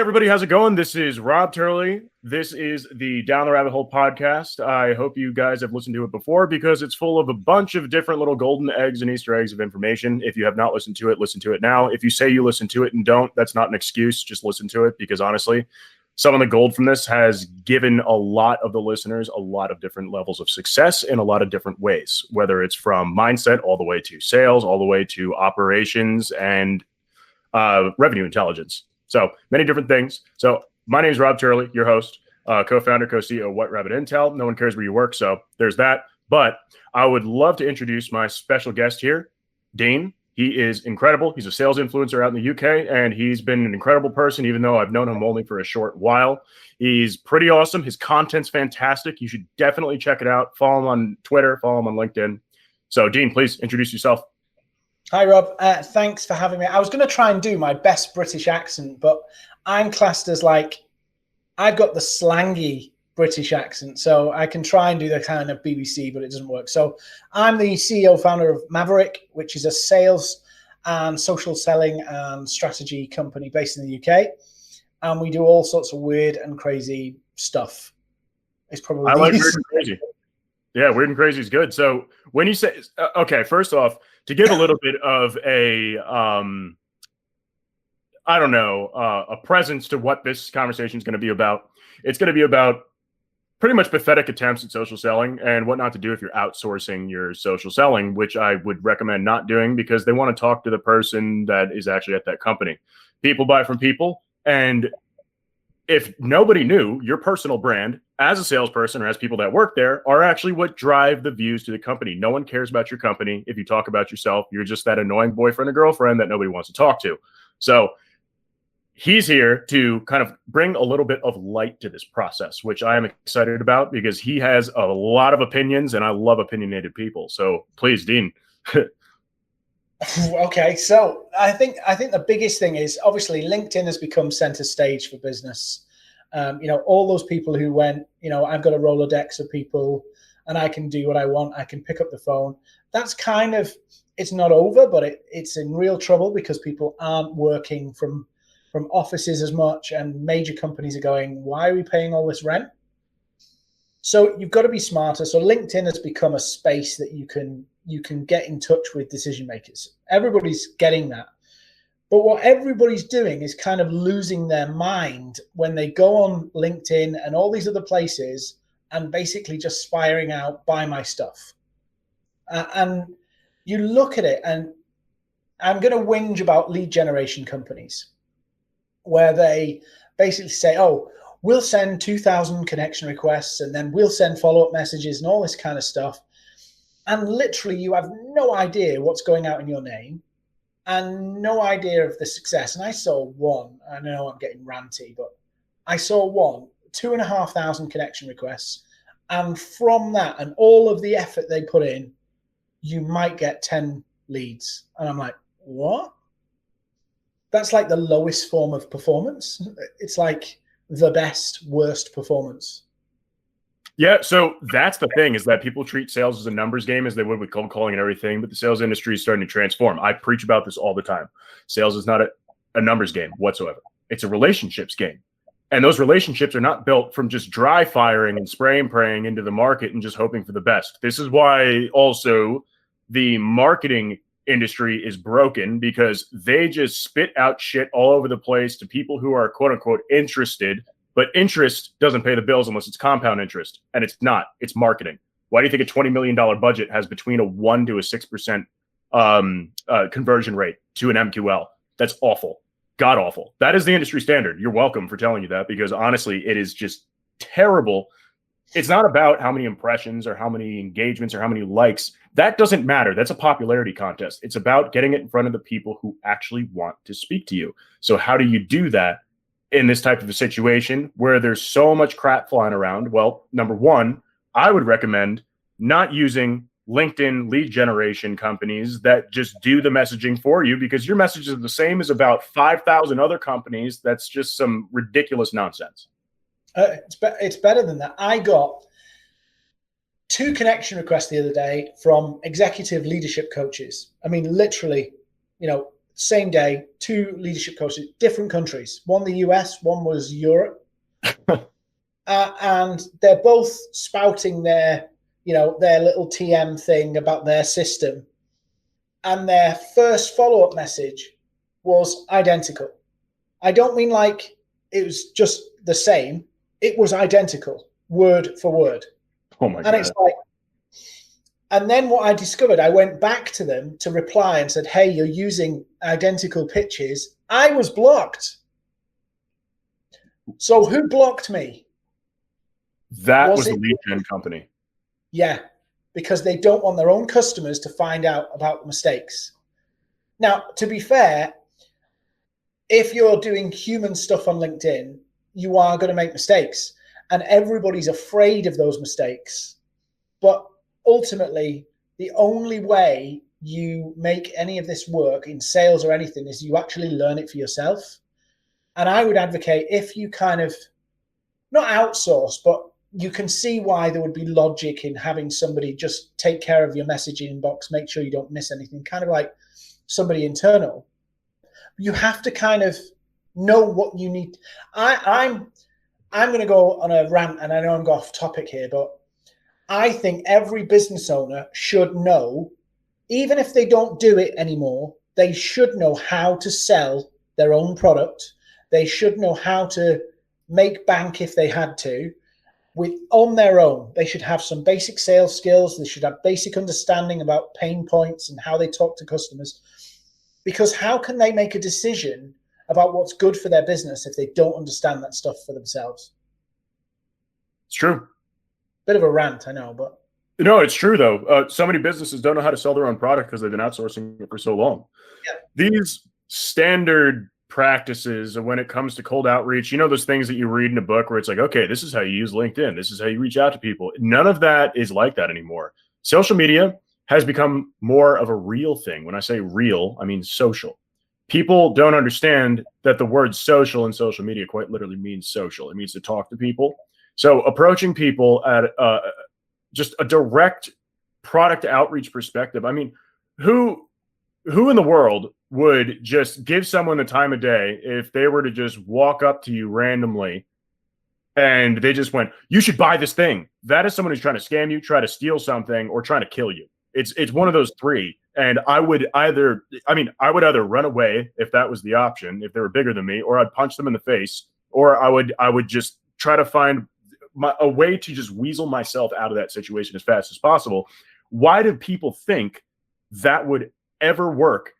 everybody, how's it going? This is Rob Turley. This is the Down the Rabbit Hole podcast. I hope you guys have listened to it before because it's full of a bunch of different little golden eggs and Easter eggs of information. If you have not listened to it, listen to it now. If you say you listen to it and don't, that's not an excuse. Just listen to it because honestly, some of the gold from this has given a lot of the listeners a lot of different levels of success in a lot of different ways, whether it's from mindset all the way to sales, all the way to operations and revenue intelligence. So many different things. So my name is Rob Turley, your host, co-founder, co-CEO of What Rabbit Intel. No one cares where you work, so there's that. But I would love to introduce my special guest here, Dean. He is incredible. He's a sales influencer out in the UK, and he's been an incredible person, even though I've known him only for a short while. He's pretty awesome. His content's fantastic. You should definitely check it out. Follow him on Twitter, follow him on LinkedIn. So Dean, please introduce yourself. Hi, Rob. Thanks for having me. I was going to try and do my best British accent, but I'm classed as like, I've got the slangy British accent, so I can try and do the kind of BBC, but it doesn't work. So I'm the CEO founder of MAVERRIK, which is a sales and social selling and strategy company based in the UK. And we do all sorts of weird and crazy stuff. It's probably I like weird and crazy. Yeah, weird and crazy is good. So when you say, okay, first off, to give a little bit of a, a presence to what this conversation is going to be about, it's going to be about pretty much pathetic attempts at social selling and what not to do if you're outsourcing your social selling, which I would recommend not doing because they want to talk to the person that is actually at that company. People buy from people. And if nobody knew, your personal brand as a salesperson or as people that work there are actually what drive the views to the company. No one cares about your company. If you talk about yourself, you're just that annoying boyfriend or girlfriend that nobody wants to talk to. So he's here to kind of bring a little bit of light to this process, which I am excited about because he has a lot of opinions and I love opinionated people. So please, Dean. Okay, so I think the biggest thing is obviously LinkedIn has become center stage for business. All those people who went, I've got a Rolodex of people and I can do what I want. I can pick up the phone. That's kind of, it's not over, but it's in real trouble because people aren't working from offices as much and major companies are going, why are we paying all this rent? So you've got to be smarter. So LinkedIn has become a space that you can get in touch with decision makers. Everybody's getting that. But what everybody's doing is kind of losing their mind when they go on LinkedIn and all these other places and basically just firing out, buy my stuff. And you look at it, and I'm going to whinge about lead generation companies where they basically say, oh, we'll send 2,000 connection requests and then we'll send follow-up messages and all this kind of stuff. And literally you have no idea what's going out in your name and no idea of the success. And I saw one, I know I'm getting ranty, but I saw one, 2,500 connection requests. And from that and all of the effort they put in, you might get 10 leads. And I'm like, what? That's like the lowest form of performance. It's like the best, worst performance. Yeah, so that's the thing is that people treat sales as a numbers game as they would with cold calling and everything, but the sales industry is starting to transform. I preach about this all the time. Sales is not a numbers game whatsoever. It's a relationships game. And those relationships are not built from just dry firing and spray and praying into the market and just hoping for the best. This is why also the marketing industry is broken because they just spit out shit all over the place to people who are quote unquote interested. But interest doesn't pay the bills unless it's compound interest. And it's not. It's marketing. Why do you think a $20 million budget has between a 1 to a 6% conversion rate to an MQL? That's awful. God awful. That is the industry standard. You're welcome for telling you that because honestly, it is just terrible. It's not about how many impressions or how many engagements or how many likes. That doesn't matter. That's a popularity contest. It's about getting it in front of the people who actually want to speak to you. So how do you do that? In this type of a situation where there's so much crap flying around? Well, number one, I would recommend not using LinkedIn lead generation companies that just do the messaging for you because your message is the same as about 5,000 other companies. That's just some ridiculous nonsense. It's better than that. I got 2 connection requests the other day from executive leadership coaches. I mean, literally, same day, 2 leadership coaches, different countries. One the US, one was Europe, and they're both spouting their, their little TM thing about their system, and their first follow-up message was identical. I don't mean like it was just the same; it was identical, word for word. Oh my God! It's like. And then what I discovered, I went back to them to reply and said, hey, you're using identical pitches. I was blocked. So who blocked me? That was the lead gen company. Yeah, because they don't want their own customers to find out about the mistakes. Now, to be fair, if you're doing human stuff on LinkedIn, you are going to make mistakes. And everybody's afraid of those mistakes. But ultimately, the only way you make any of this work in sales or anything is you actually learn it for yourself. And I would advocate, if you kind of not outsource, but you can see why there would be logic in having somebody just take care of your messaging inbox, make sure you don't miss anything, kind of like somebody internal. You have to kind of know what you need. I'm going to go on a rant, and I know I'm going off topic here, but I think every business owner should know, even if they don't do it anymore, they should know how to sell their own product. They should know how to make bank if they had to, on their own. They should have some basic sales skills. They should have basic understanding about pain points and how they talk to customers. Because how can they make a decision about what's good for their business if they don't understand that stuff for themselves? It's true. Bit of a rant, I know, but no, it's true though. So many businesses don't know how to sell their own product because they've been outsourcing it for so long. Yeah. These standard practices when it comes to cold outreach, those things that you read in a book where it's like, okay, this is how you use LinkedIn. This is how you reach out to people. None of that is like that anymore. Social media has become more of a real thing. When I say real, I mean social. People don't understand that the word social in social media quite literally means social. It means to talk to people. So approaching people at just a direct product outreach perspective. I mean, who in the world would just give someone the time of day if they were to just walk up to you randomly and they just went, you should buy this thing? That is someone who's trying to scam you, try to steal something, or trying to kill you. It's one of those three. And I would either run away if that was the option, if they were bigger than me, or I'd punch them in the face, or I would just try to find a way to just weasel myself out of that situation as fast as possible. Why do people think that would ever work?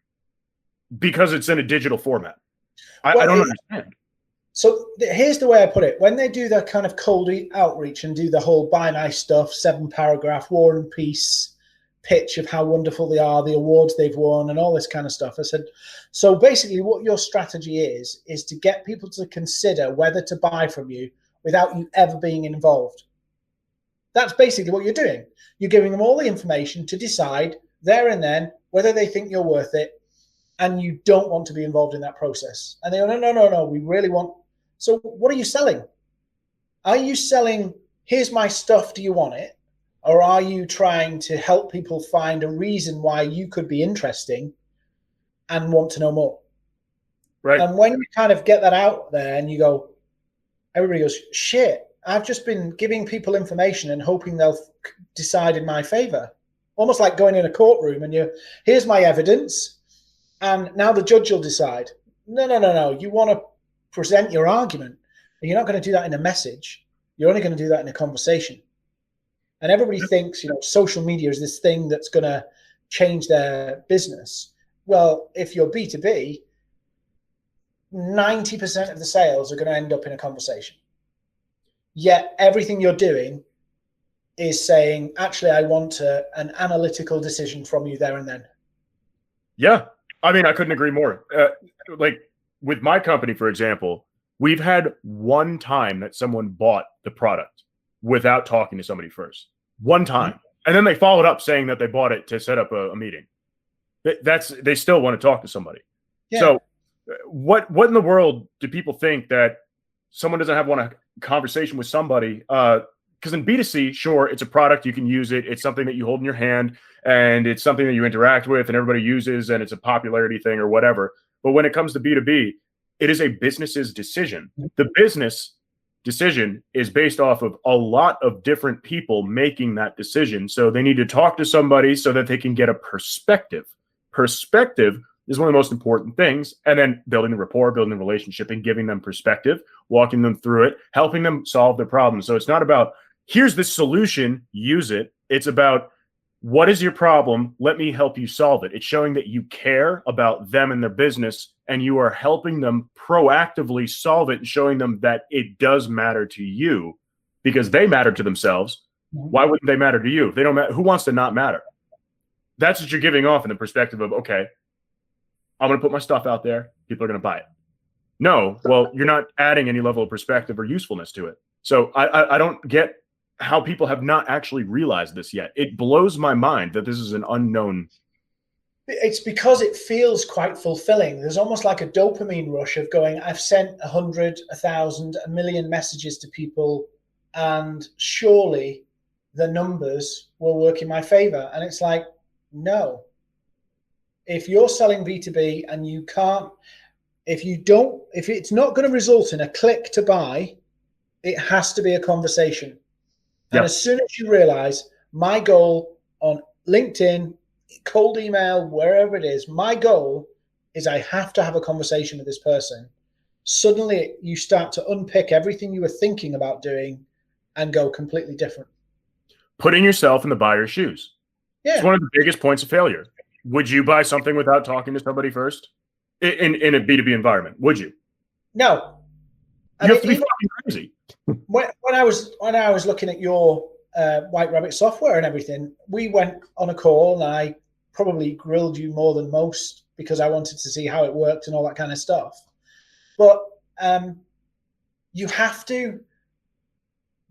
Because it's in a digital format. I don't understand. So here's the way I put it. When they do that kind of cold outreach and do the whole buy my stuff, 7-paragraph War and Peace pitch of how wonderful they are, the awards they've won, and all this kind of stuff, I said, so basically what your strategy is to get people to consider whether to buy from you without you ever being involved. That's basically what you're doing. You're giving them all the information to decide there and then whether they think you're worth it, and you don't want to be involved in that process. And they go, no, we really want. So what are you selling? Are you selling, here's my stuff, do you want it? Or are you trying to help people find a reason why you could be interesting and want to know more? Right. And when you kind of get that out there and you go, everybody goes, shit, I've just been giving people information and hoping they'll decide in my favor. Almost like going in a courtroom and here's my evidence, and now the judge will decide. No. You want to present your argument. And you're not going to do that in a message. You're only going to do that in a conversation. And everybody thinks, social media is this thing that's going to change their business. Well, if you're B2B, 90% of the sales are going to end up in a conversation. Yet everything you're doing is saying, actually, I want an analytical decision from you there and then. Yeah. I mean, I couldn't agree more. Like with my company, for example, we've had one time that someone bought the product without talking to somebody first. One time. Mm-hmm. And then they followed up saying that they bought it to set up a meeting. They still want to talk to somebody. Yeah. So what in the world do people think that someone doesn't have a conversation with somebody because in B2C, sure, it's a product, you can use it. It's something that you hold in your hand and it's something that you interact with and everybody uses and it's a popularity thing or whatever. But when it comes to B2B, it is a business's decision. The business decision is based off of a lot of different people making that decision. So they need to talk to somebody so that they can get a perspective. Perspective is one of the most important things. And then building the rapport, building the relationship, and giving them perspective, walking them through it, helping them solve their problems. So it's not about, here's the solution, use it. It's about, what is your problem? Let me help you solve it. It's showing that you care about them and their business, and you are helping them proactively solve it and showing them that it does matter to you because they matter to themselves. Why wouldn't they matter to you? If they don't matter, who wants to not matter? That's what you're giving off in the perspective of, okay, I'm going to put my stuff out there. People are going to buy it. No, well, you're not adding any level of perspective or usefulness to it. So I don't get how people have not actually realized this yet. It blows my mind that this is an unknown. It's because it feels quite fulfilling. There's almost like a dopamine rush of going, I've sent 100, 1,000, 1,000,000 messages to people, and surely the numbers will work in my favor. And it's like, no. If you're selling B2B and you can't, if it's not going to result in a click to buy, it has to be a conversation. And as soon as you realize my goal on LinkedIn, cold email, wherever it is, my goal is I have to have a conversation with this person. Suddenly you start to unpick everything you were thinking about doing and go completely different. Putting yourself in the buyer's shoes. Yeah. It's one of the biggest points of failure. Would you buy something without talking to somebody first in a B2B environment? Would you? No. You have to be fucking crazy. When I was looking at your White Rabbit software and everything, we went on a call and I probably grilled you more than most because I wanted to see how it worked and all that kind of stuff. But you have to.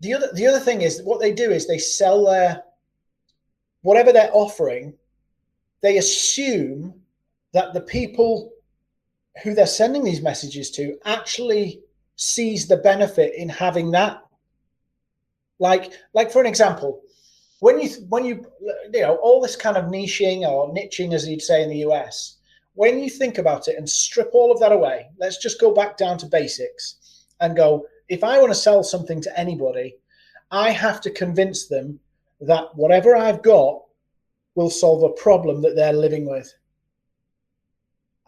The other thing is what they do is they sell whatever they're offering. They assume that the people who they're sending these messages to actually sees the benefit in having that. Like for an example, when you all this kind of niching or niching, as you'd say in the US, when you think about it and strip all of that away, let's just go back down to basics and go, if I want to sell something to anybody, I have to convince them that whatever I've got will solve a problem that they're living with.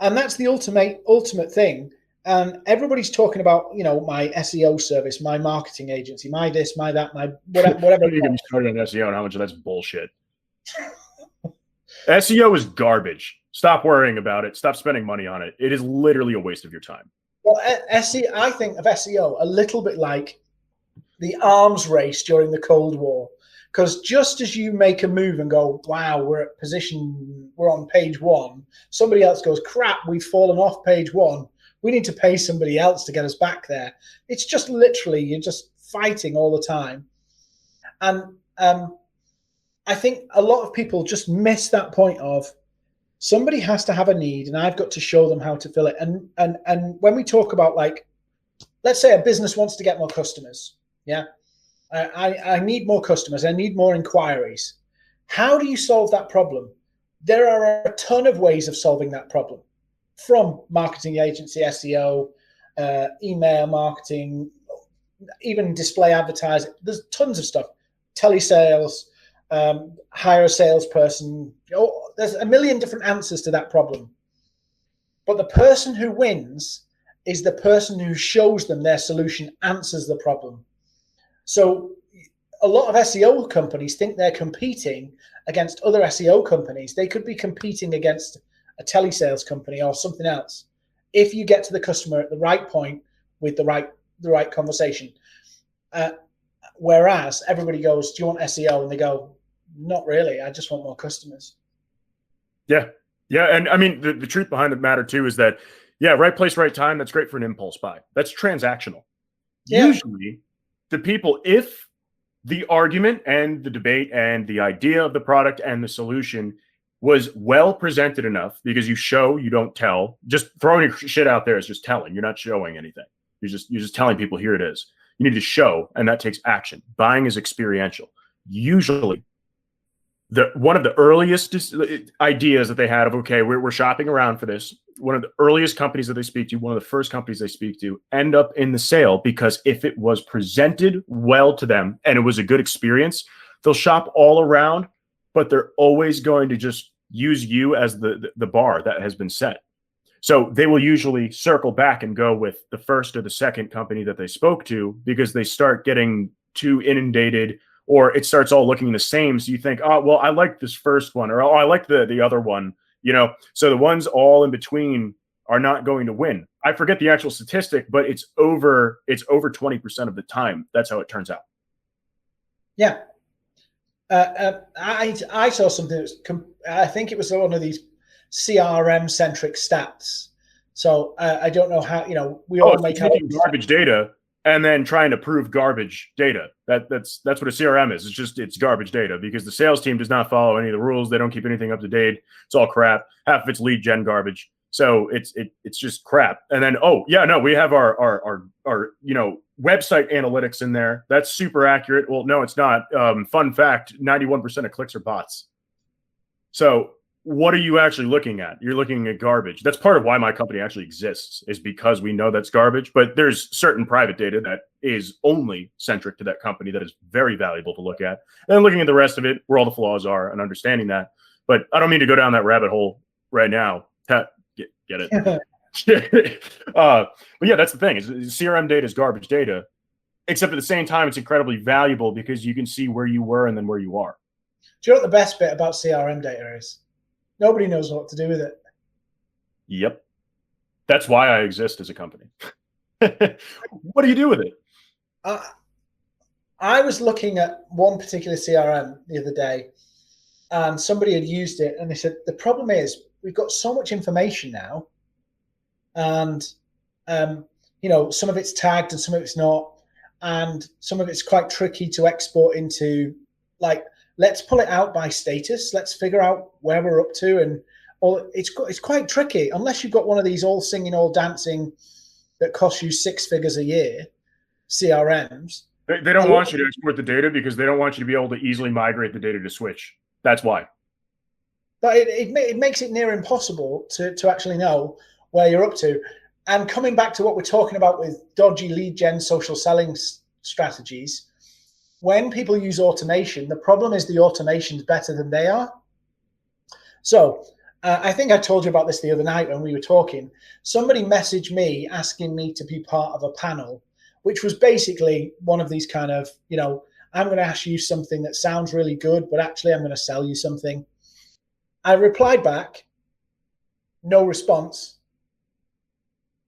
And that's the ultimate thing. And everybody's talking about, my SEO service, my marketing agency, my this, my that, my whatever. You get me started on SEO and how much of that's bullshit. SEO is garbage. Stop worrying about it. Stop spending money on it. It is literally a waste of your time. Well, SEO, I think of SEO a little bit like the arms race during the Cold War. Because just as you make a move and go, wow, we're on page 1, somebody else goes, crap, we've fallen off page 1. We need to pay somebody else to get us back there. It's just literally, you're just fighting all the time. And I think a lot of people just miss that point of somebody has to have a need and I've got to show them how to fill it. And when we talk about, like, let's say a business wants to get more customers. Yeah. I need more customers. I need more inquiries. How do you solve that problem? There are a ton of ways of solving that problem, from marketing agency, SEO, email marketing, even display advertising. There's tons of stuff. Telesales, hire a salesperson. There's a million different answers to that problem. But the person who wins is the person who shows them their solution answers the problem. So a lot of SEO companies think they're competing against other SEO companies. They could be competing against a telesales company or something else if you get to the customer at the right point with the right conversation. Whereas everybody goes, do you want SEO? And they go, not really. I just want more customers. Yeah. Yeah. And I mean, the truth behind the matter too is that, yeah, right place, right time. That's great for an impulse buy. That's transactional. Yeah. Usually the people, if the argument and the debate and the idea of the product and the solution was well presented enough, because you show, you don't tell. Just throwing your shit out there is just telling. You're not showing anything. You're just telling people, here it is. You need to show, and that takes action. Buying is experiential. Usually, one of the earliest ideas that they had of, okay, we're shopping around for this. One of the earliest companies that they speak to, one of the first companies they speak to, end up in the sale because if it was presented well to them and it was a good experience, they'll shop all around, but they're always going to just use you as the bar that has been set. So they will usually circle back and go with the first or the second company that they spoke to because they start getting too inundated, or it starts all looking the same. So you think, oh, well, I like this first one, or oh, I like the other one, you know? So the ones all in between are not going to win. I forget the actual statistic, but it's over 20% of the time. That's how it turns out. Yeah. I saw something that was, I think it was one of these CRM centric stats. So I don't know how, you know, we all make garbage data and then trying to prove garbage data. That's what a CRM is. It's garbage data because the sales team does not follow any of the rules. They don't keep anything up to date. It's all crap. Half of it's lead gen garbage. So it's just crap. And then, oh yeah, no, we have our you know, website analytics in there. That's super accurate. Well, no, it's not. Fun fact, 91% of clicks are bots. So what are you actually looking at? You're looking at garbage. That's part of why my company actually exists, is because we know that's garbage. But there's certain private data that is only centric to that company that is very valuable to look at. And then looking at the rest of it, where all the flaws are, and understanding that. But I don't mean to go down that rabbit hole right now. Get it? But yeah, that's the thing. Is CRM data is garbage data, except at the same time, it's incredibly valuable because you can see where you were and then where you are. Do you know what the best bit about CRM data is? Nobody knows what to do with it. Yep. That's why I exist as a company. What do you do with it? I was looking at one particular CRM the other day, and somebody had used it, and they said, the problem is we've got so much information now, and you know, some of it's tagged and some of it's not, and some of it's quite tricky to export into, like, let's pull it out by status. Let's figure out where we're up to. And it's quite tricky unless you've got one of these all singing, all dancing that costs you 6 figures a year, CRMs. They don't want you to export the data because they don't want you to be able to easily migrate the data to switch. That's why. But it makes it near impossible to actually know where you're up to. And coming back to what we're talking about with dodgy lead gen social selling strategies, when people use automation, the problem is the automation is better than they are. So I think I told you about this the other night when we were talking. Somebody messaged me asking me to be part of a panel, which was basically one of these kind of, you know, I'm going to ask you something that sounds really good, but actually I'm going to sell you something. I replied back, no response.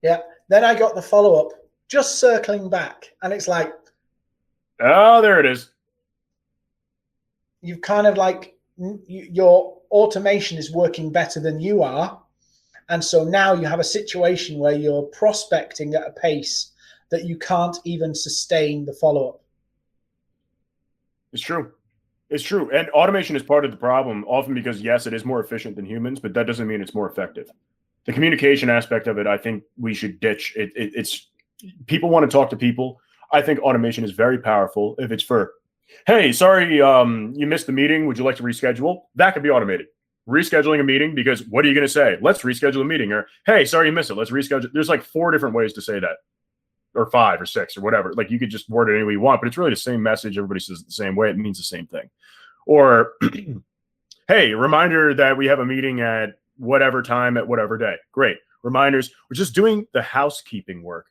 Yeah. Then I got the follow-up, just circling back. And it's like, oh, there it is. You've kind of like, your automation is working better than you are. And so now you have a situation where you're prospecting at a pace that you can't even sustain the follow-up. It's true. It's true. And automation is part of the problem, often because, yes, it is more efficient than humans, but that doesn't mean it's more effective. The communication aspect of it, I think we should ditch. It's people want to talk to people. I think automation is very powerful if it's for, hey, sorry, you missed the meeting. Would you like to reschedule? That could be automated. Rescheduling a meeting, because what are you going to say? Let's reschedule a meeting. Or, hey, sorry, you missed it. Let's reschedule. There's like 4 different ways to say that, or 5 or 6 or whatever. Like, you could just word it any way you want, but it's really the same message. Everybody says it the same way. It means the same thing. Or, hey, reminder that we have a meeting at whatever time at whatever day. Great. Reminders. We're just doing the housekeeping work,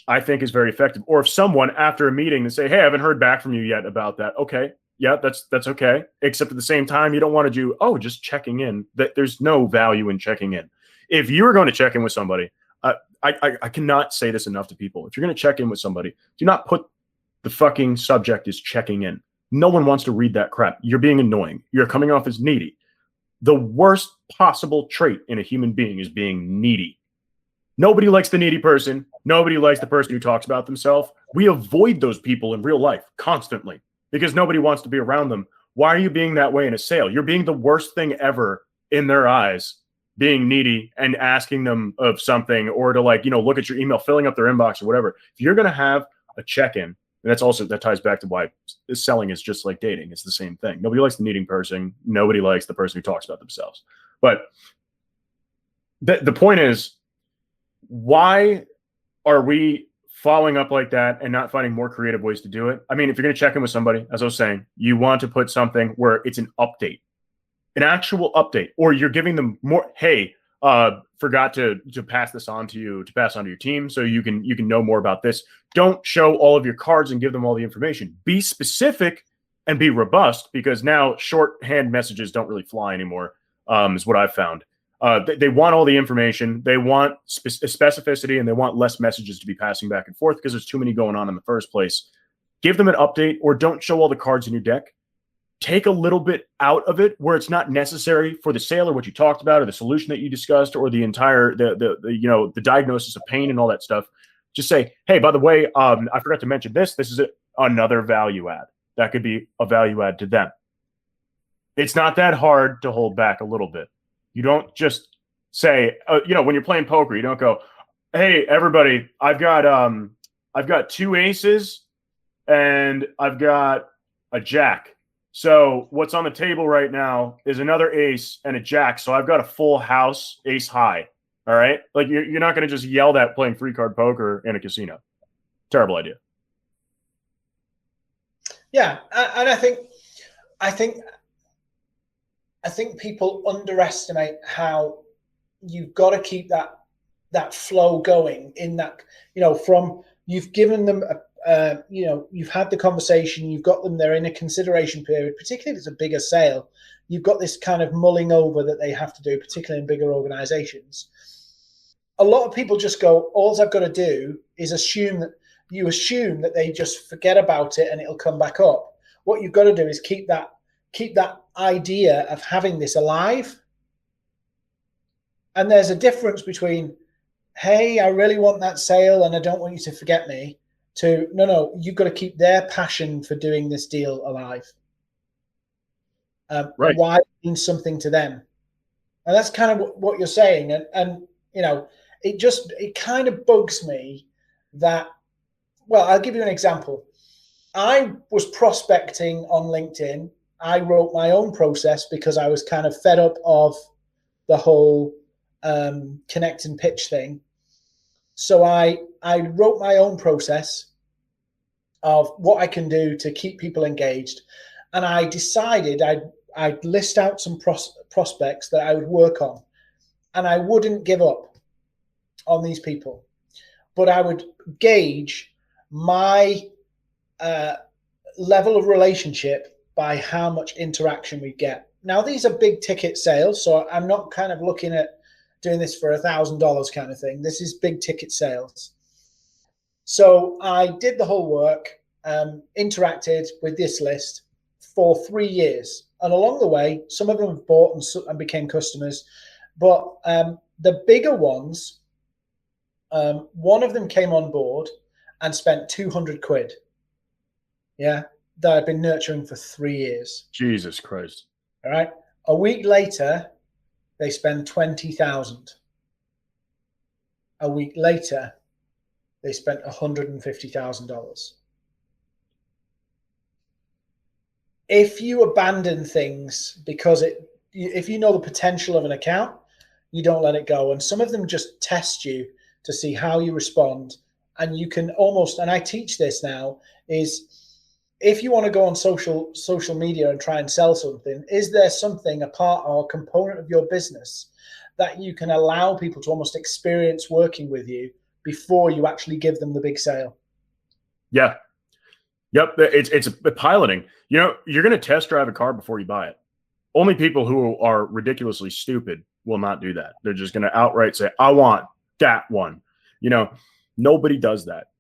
I think, is very effective. Or if someone after a meeting, they say, hey, I haven't heard back from you yet about that. Okay. Yeah, that's okay. Except at the same time, you don't want to do, oh, just checking in. That there's no value in checking in. If you are going to check in with somebody, I cannot say this enough to people. If you're going to check in with somebody, do not put the fucking subject is checking in. No one wants to read that crap. You're being annoying. You're coming off as needy. The worst possible trait in a human being is being needy. Nobody likes the needy person. Nobody likes the person who talks about themselves. We avoid those people in real life constantly because nobody wants to be around them. Why are you being that way in a sale? You're being the worst thing ever in their eyes, being needy and asking them of something, or to, like, you know, look at your email, filling up their inbox or whatever. If you're going to have a check-in, And that ties back to why selling is just like dating. It's the same thing. Nobody likes the needing person. Nobody likes the person who talks about themselves. But the point is, why are we following up like that and not finding more creative ways to do it? I mean, if you're going to check in with somebody, as I was saying, you want to put something where it's an update, an actual update, or you're giving them more, hey, forgot to pass this on to you, to pass on to your team so you can know more about this. Don't show all of your cards and give them all the information. Be specific and be robust, because now shorthand messages don't really fly anymore, is what I've found. They want all the information, they want specificity, and they want less messages to be passing back and forth because there's too many going on in the first place. Give them an update, or don't show all the cards in your deck. Take a little bit out of it where it's not necessary for the sale or what you talked about or the solution that you discussed or the entire the diagnosis of pain and all that stuff. Just say, hey, by the way, I forgot to mention this. This is another value add. That could be a value add to them. It's not that hard to hold back a little bit. You don't just say, when you're playing poker, you don't go, hey, everybody, I've got 2 aces and I've got a jack. So what's on the table right now is another ace and a jack. So I've got a full house, ace high. All right. Like you're not going to just yell that playing 3-card poker in a casino. Terrible idea. Yeah. And I think people underestimate how you've got to keep that flow going in that, from you've given them you've had the conversation, you've got them there in a consideration period, particularly if it's a bigger sale. You've got this kind of mulling over that they have to do, particularly in bigger organizations. A lot of people just go, all I've got to do is assume that they just forget about it and it'll come back up. What you've got to do is keep that idea of having this alive. And there's a difference between, hey, I really want that sale and I don't want you to forget me, to no, you've got to keep their passion for doing this deal alive. Right. Why it means something to them. And that's kind of what you're saying. And it kind of bugs me that, well, I'll give you an example. I was prospecting on LinkedIn. I wrote my own process because I was kind of fed up of the whole connect and pitch thing. So I wrote my own process of what I can do to keep people engaged. And I decided I'd list out some prospects that I would work on. And I wouldn't give up on these people. But I would gauge my level of relationship by how much interaction we get. Now, these are big ticket sales, so I'm not kind of looking at doing this for $1,000 kind of thing. This is big ticket sales. So I did the whole work, interacted with this list for 3 years. And along the way, some of them have bought and became customers. But the bigger ones, one of them came on board and spent 200 quid. Yeah, that I've been nurturing for 3 years. Jesus Christ. All right. A week later, they spend 20,000. A week later, they spent $150,000. If you abandon things because if you know the potential of an account, you don't let it go. And some of them just test you to see how you respond. And you can almost, and I teach this now, is if you want to go on social media and try and sell something, is there something, a part or a component of your business that you can allow people to almost experience working with you before you actually give them the big sale? Yeah. Yep. It's piloting. You're going to test drive a car before you buy it. Only people who are ridiculously stupid will not do that. They're just going to outright say, I want that one. Nobody does that.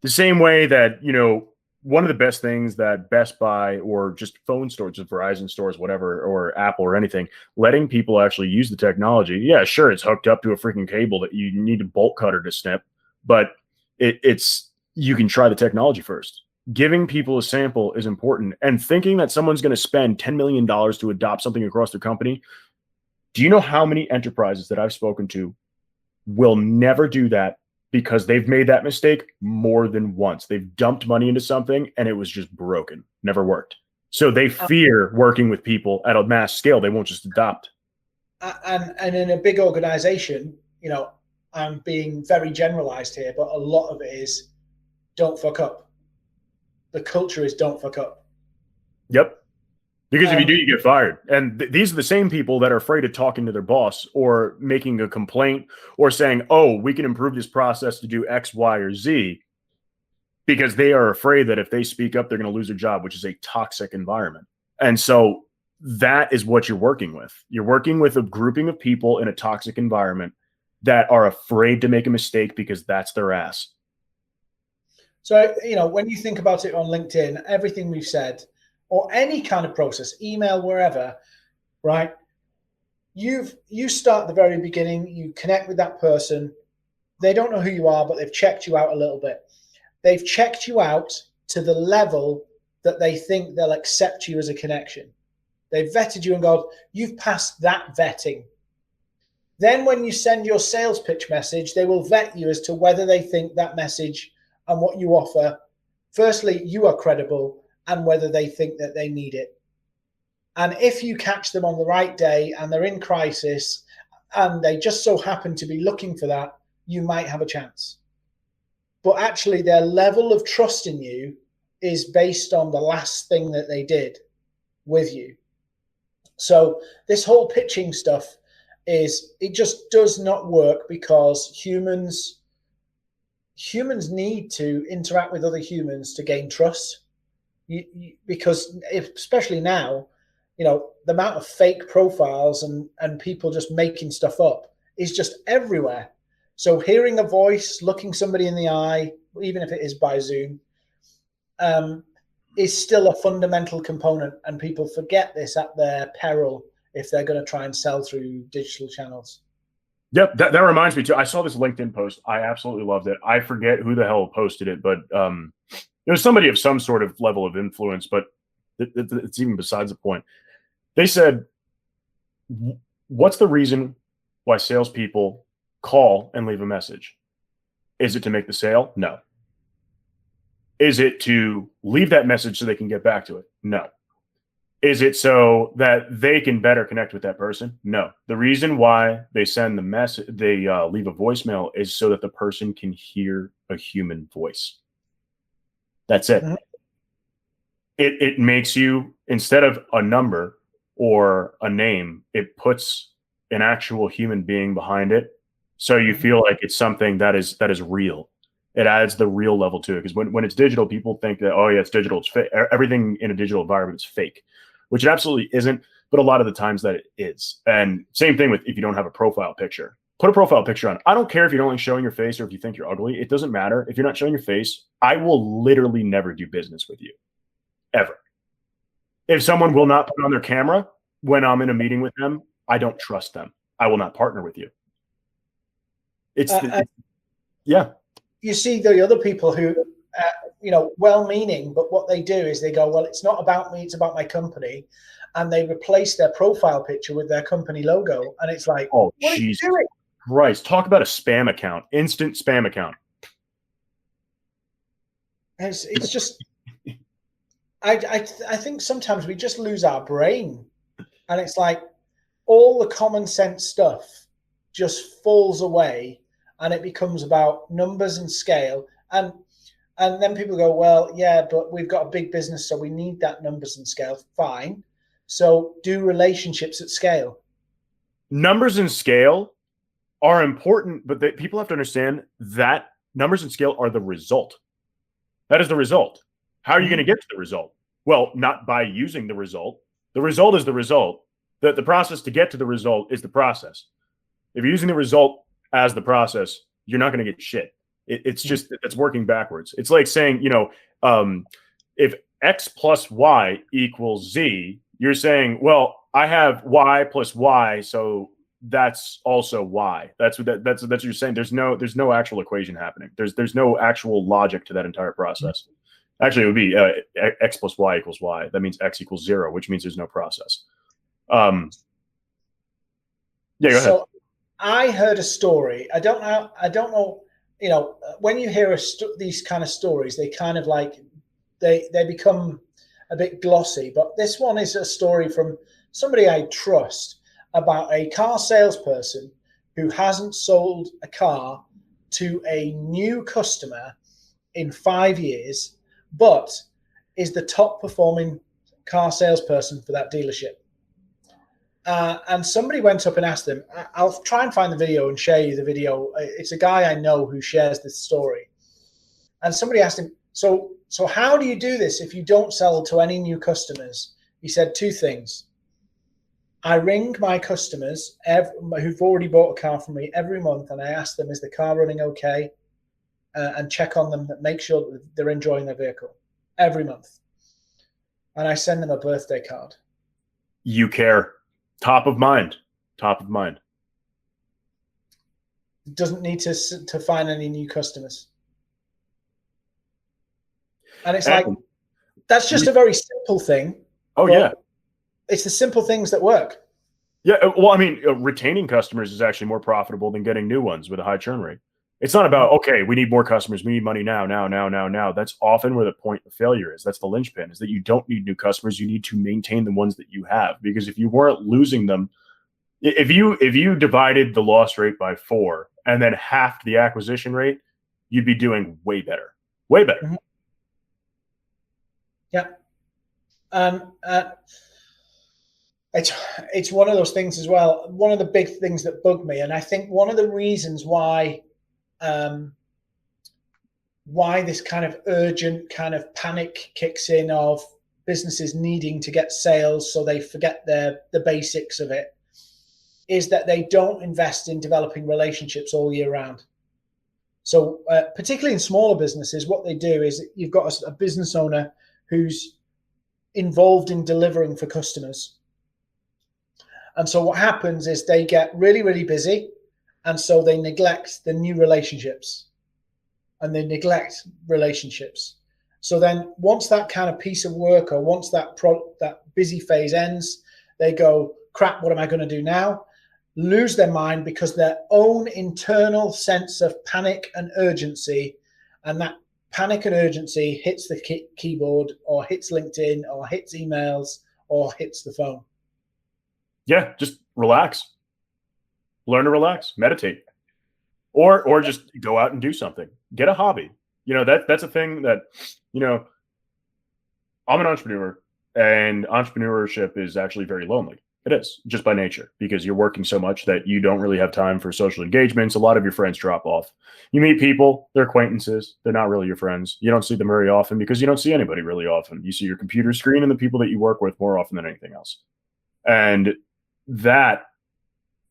The same way that, one of the best things that Best Buy or just phone stores, just Verizon stores, whatever, or Apple or anything, letting people actually use the technology. Yeah, sure, it's hooked up to a freaking cable that you need a bolt cutter to snip, but it's you can try the technology first. Giving people a sample is important, and thinking that someone's going to spend $10 million to adopt something across their company. Do you know how many enterprises that I've spoken to will never do that because they've made that mistake more than once. They've dumped money into something and it was just broken, never worked. So they fear working with people at a mass scale. They won't just adopt. And in a big organization, you know, I'm being very generalized here, but a lot of it is don't fuck up. The culture is don't fuck up. Yep. Because if you do, you get fired. And these are the same people that are afraid of talking to their boss or making a complaint or saying, oh, we can improve this process to do X, Y, or Z, because they are afraid that if they speak up, they're going to lose their job, which is a toxic environment. And so that is what you're working with. You're working with a grouping of people in a toxic environment that are afraid to make a mistake because that's their ass. So, you know, when you think about it on LinkedIn, everything we've said, or any kind of process, email, wherever, right? You start at the very beginning, you connect with that person. They don't know who you are, but they've checked you out a little bit. They've checked you out to the level that they think they'll accept you as a connection. They've vetted you and gone, you've passed that vetting. Then when you send your sales pitch message, they will vet you as to whether they think that message and what you offer, firstly, you are credible, and whether they think that they need it. And if you catch them on the right day and they're in crisis and they just so happen to be looking for that, you might have a chance. But actually their level of trust in you is based on the last thing that they did with you. So this whole pitching stuff it just does not work, because humans need to interact with other humans to gain trust. Because especially now, you know, the amount of fake profiles and people just making stuff up is just everywhere. So hearing a voice, looking somebody in the eye, even if it is by Zoom, is still a fundamental component, and people forget this at their peril if they're going to try and sell through digital channels. Yep, that reminds me too. I saw this LinkedIn post. I absolutely loved it. I forget who the hell posted it, but it was somebody of some sort of level of influence, but it's even besides the point. They said, what's the reason why salespeople call and leave a message? Is it to make the sale? No. Is it to leave that message so they can get back to it? No. Is it so that they can better connect with that person? No. The reason why they send the message, they leave a voicemail, is so that the person can hear a human voice. That's it. Mm-hmm. It makes you, instead of a number or a name, it puts an actual human being behind it. So you feel like it's something that is real. It adds the real level to it. Because when it's digital, people think that, oh yeah, it's digital. It's fake. Everything in a digital environment is fake, which it absolutely isn't. But a lot of the times that it is. And same thing with if you don't have a profile picture. Put a profile picture on. I don't care if you're only showing your face or if you think you're ugly. It doesn't matter. If you're not showing your face, I will literally never do business with you. Ever. If someone will not put on their camera when I'm in a meeting with them, I don't trust them. I will not partner with you. Yeah. You see the other people who, you know, well-meaning, but what they do is they go, well, it's not about me, it's about my company. And they replace their profile picture with their company logo. And it's like, oh, Jesus Christ. Talk about a spam account, instant spam account. It's just, I think sometimes we just lose our brain. And it's like all the common sense stuff just falls away, and it becomes about numbers and scale. And then people go, well, yeah, but we've got a big business, so we need that numbers and scale. Fine. So do relationships at scale. Numbers and scale are important, but people have to understand that numbers and scale are the result. That is the result. How are you going to get to the result? Well, not by using the result. The result is the result. The process to get to the result is the process. If you're using the result as the process, you're not going to get shit. It's just, it's working backwards. It's like saying, you know, if X plus Y equals Z, you're saying, well, I have Y plus Y, so that's also Y. That's what you're saying. There's no actual equation happening. There's no actual logic to that entire process. Actually, it would be X plus Y equals Y. That means X equals 0, which means there's no process. Yeah, go ahead. So I heard a story. I don't know you know, when you hear these kind of stories, they kind of like, they become a bit glossy. But this one is a story from somebody I trust about a car salesperson who hasn't sold a car to a new customer in 5 years, but is the top performing car salesperson for that dealership. And somebody went up and asked him, I'll try and find the video and share you the video. It's a guy I know who shares this story. And somebody asked him, so how do you do this if you don't sell to any new customers? He said 2 things. I ring my customers who've already bought a car from me every month, and I ask them, is the car running okay? And check on them, make sure that they're enjoying their vehicle every month. And I send them a birthday card. You care. Top of mind. Top of mind. Doesn't need to find any new customers. And it's like, that's just a very simple thing. Oh, yeah. It's the simple things that work. Yeah. Well, I mean, retaining customers is actually more profitable than getting new ones with a high churn rate. It's not about, okay, we need more customers. We need money now. That's often where the point of failure is. That's the linchpin, is that you don't need new customers. You need to maintain the ones that you have, because if you weren't losing them, if you divided the loss rate by 4 and then halved the acquisition rate, you'd be doing way better. Way better. Mm-hmm. Yeah. It's one of those things as well. One of the big things that bug me, and I think one of the reasons why this kind of urgent kind of panic kicks in of businesses needing to get sales so they forget the basics of it, is that they don't invest in developing relationships all year round. So particularly in smaller businesses, what they do is you've got a business owner who's involved in delivering for customers. And so what happens is they get really, really busy. And so they neglect the new relationships, and they neglect relationships. So then once that kind of piece of work, or once that busy phase ends, they go, crap, what am I going to do now? Lose their mind because their own internal sense of panic and urgency, and that panic and urgency hits the keyboard, or hits LinkedIn, or hits emails, or hits the phone. Yeah, just relax. Learn to relax, meditate, or just go out and do something. Get a hobby. You know, that's a thing that, you know, I'm an entrepreneur, and entrepreneurship is actually very lonely. It is, just by nature, because you're working so much that you don't really have time for social engagements. A lot of your friends drop off. You meet people, they're acquaintances. They're not really your friends. You don't see them very often because you don't see anybody really often. You see your computer screen and the people that you work with more often than anything else. And that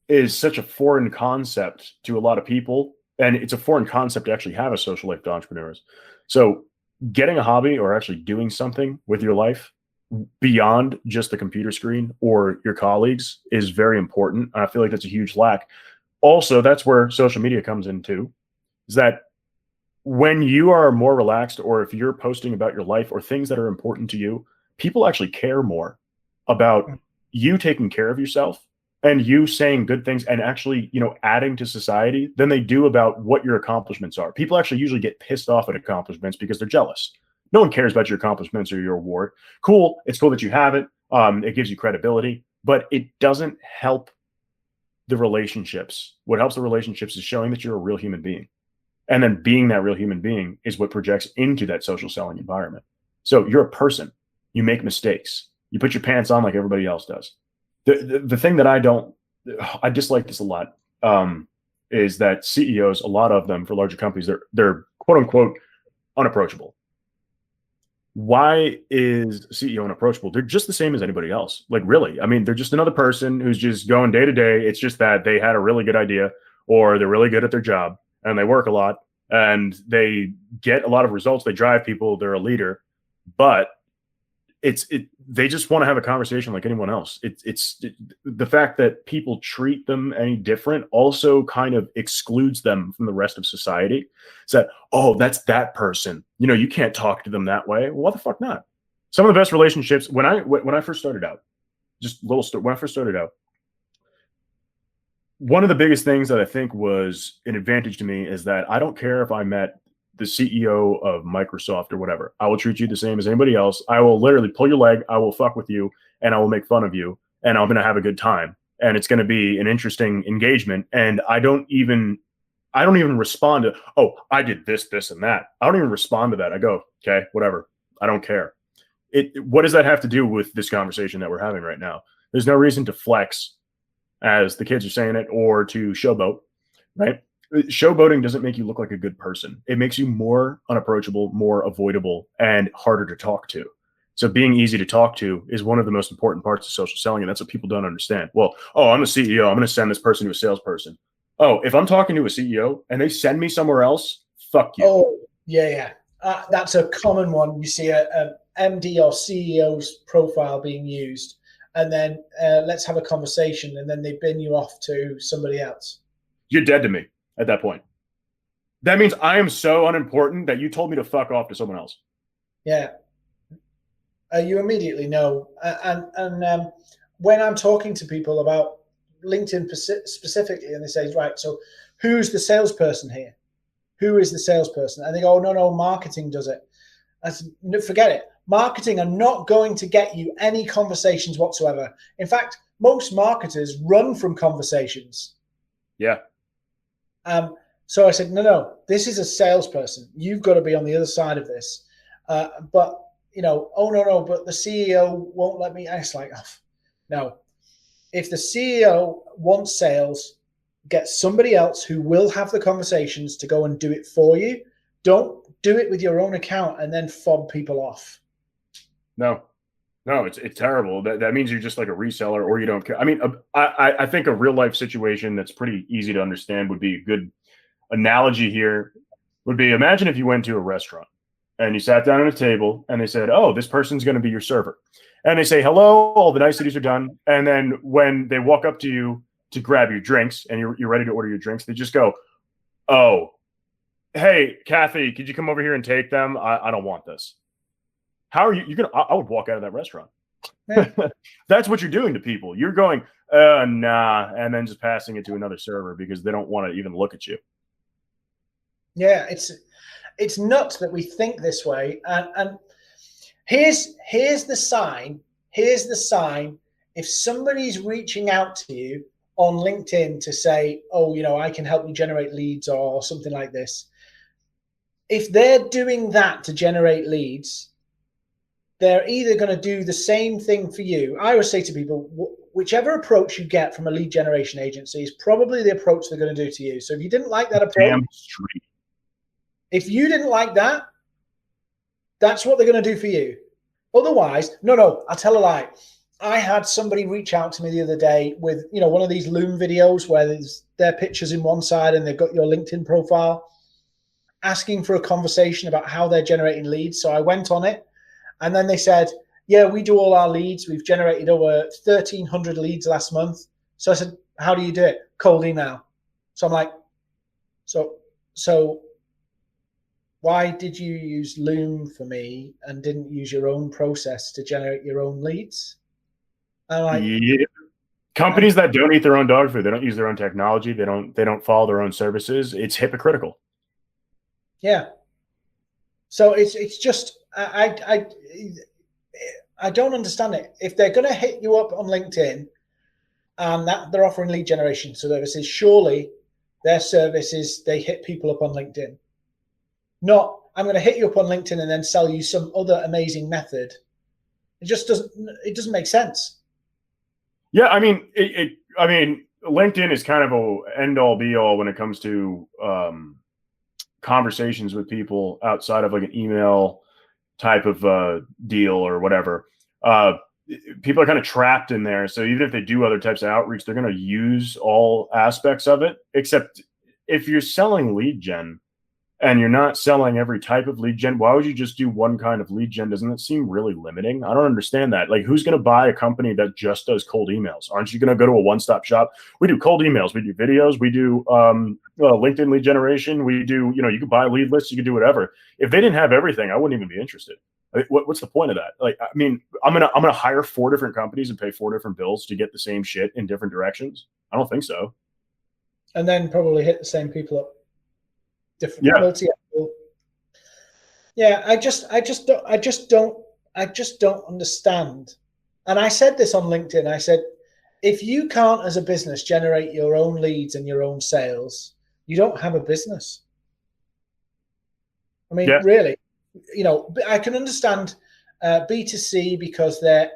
is such a foreign concept to a lot of people. And it's a foreign concept to actually have a social life to entrepreneurs. So getting a hobby, or actually doing something with your life beyond just the computer screen or your colleagues, is very important. I feel like that's a huge lack. Also, that's where social media comes in too, is that when you are more relaxed, or if you're posting about your life or things that are important to you, people actually care more about you taking care of yourself and you saying good things and actually, you know, adding to society than they do about what your accomplishments are. People actually usually get pissed off at accomplishments because they're jealous. No one cares about your accomplishments or your award. Cool. It's cool that you have it. It gives you credibility, but it doesn't help the relationships. What helps the relationships is showing that you're a real human being. And then being that real human being is what projects into that social selling environment. So you're a person. You make mistakes. You put your pants on like everybody else does. The thing that I dislike this a lot, is that CEOs, a lot of them for larger companies, they're quote unquote unapproachable. Why is CEO unapproachable? They're just the same as anybody else. Like, really, I mean, they're just another person who's just going day to day. It's just that they had a really good idea, or they're really good at their job, and they work a lot, and they get a lot of results. They drive people. They're a leader, but they just want to have a conversation like anyone else. The fact that people treat them any different also kind of excludes them from the rest of society. It's that, oh, that's that person. You know, you can't talk to them that way. Well, what the fuck not? Some of the best relationships, when I first started out, just a little story, when I first started out, one of the biggest things that I think was an advantage to me is that I don't care if I met the CEO of Microsoft or whatever. I will treat you the same as anybody else. I will literally pull your leg. I will fuck with you and I will make fun of you and I'm going to have a good time. And it's going to be an interesting engagement. And I don't even respond to, oh, I did this, this, and that. I don't even respond to that. I go, okay, whatever. I don't care. What does that have to do with this conversation that we're having right now? There's no reason to flex, as the kids are saying it, or to showboat, right? Showboating doesn't make you look like a good person. It makes you more unapproachable, more avoidable, and harder to talk to. So being easy to talk to is one of the most important parts of social selling, and that's what people don't understand. Well, oh, I'm a CEO. I'm going to send this person to a salesperson. Oh, if I'm talking to a CEO and they send me somewhere else, fuck you. Oh, yeah. That's a common one. You see a MD or CEO's profile being used, and then let's have a conversation, and then they bin you off to somebody else. You're dead to me at that point. That means I am so unimportant that you told me to fuck off to someone else. Yeah. You immediately know. And when I'm talking to people about LinkedIn specifically, and they say, right, so who's the salesperson here? Who is the salesperson? And they go, oh, no, marketing does it. I said, no, forget it. Marketing are not going to get you any conversations whatsoever. In fact, most marketers run from conversations. Yeah. So I said, no, this is a salesperson. You've got to be on the other side of this. But, oh, no, but the CEO won't let me. And it's like, oh, no. If the CEO wants sales, get somebody else who will have the conversations to go and do it for you. Don't do it with your own account and then fob people off. No, it's terrible. That means you're just like a reseller, or you don't care. I mean, I think a real life situation that's pretty easy to understand would be a good analogy here would be, imagine if you went to a restaurant and you sat down at a table and they said, oh, this person's going to be your server. And they say, hello, all the niceties are done. And then when they walk up to you to grab your drinks and you're ready to order your drinks, they just go, oh, hey, Kathy, could you come over here and take them? I don't want this. How are you? I would walk out of that restaurant. Yeah. That's what you're doing to people. You're going, nah, and then just passing it to another server because they don't want to even look at you. Yeah, it's nuts that we think this way. And here's the sign. Here's the sign. If somebody's reaching out to you on LinkedIn to say, oh, I can help you generate leads or something like this. If they're doing that to generate leads, they're either going to do the same thing for you. I always say to people, whichever approach you get from a lead generation agency is probably the approach they're going to do to you. So if you didn't like that approach, if you didn't like that, that's what they're going to do for you. Otherwise, no, I'll tell a lie. I had somebody reach out to me the other day with, one of these Loom videos where there's their pictures in one side and they've got your LinkedIn profile, asking for a conversation about how they're generating leads. So I went on it. And then they said, yeah, we do all our leads. We've generated over 1,300 leads last month. So I said, how do you do it? Cold email. So I'm like, so why did you use Loom for me and didn't use your own process to generate your own leads? And I'm like, yeah. Companies that don't eat their own dog food, they don't use their own technology, they don't follow their own services. It's hypocritical. Yeah. So it's just, I don't understand it. If they're going to hit you up on LinkedIn and that they're offering lead generation services, surely their services, they hit people up on LinkedIn. Not, I'm going to hit you up on LinkedIn and then sell you some other amazing method. It just doesn't make sense. Yeah, I mean, LinkedIn is kind of a end all be all when it comes to conversations with people outside of like an email type of deal or whatever. People are kind of trapped in there. So even if they do other types of outreach, they're going to use all aspects of it, except if you're selling lead gen and you're not selling every type of lead gen, why would you just do one kind of lead gen? Doesn't that seem really limiting? I don't understand that. Like, who's going to buy a company that just does cold emails? Aren't you going to go to a one-stop shop? We do cold emails. We do videos. We do LinkedIn lead generation. We do, you can buy lead lists. You can do whatever. If they didn't have everything, I wouldn't even be interested. Like, what's the point of that? Like, I mean, I'm gonna hire 4 different companies and pay 4 different bills to get the same shit in different directions. I don't think so. and then probably hit the same people up, different Yeah. multi. Yeah, I just don't understand. And I said this on LinkedIn. I said, if you can't, as a business, generate your own leads and your own sales, you don't have a business. I mean, Yeah. really, I can understand B2C because they're,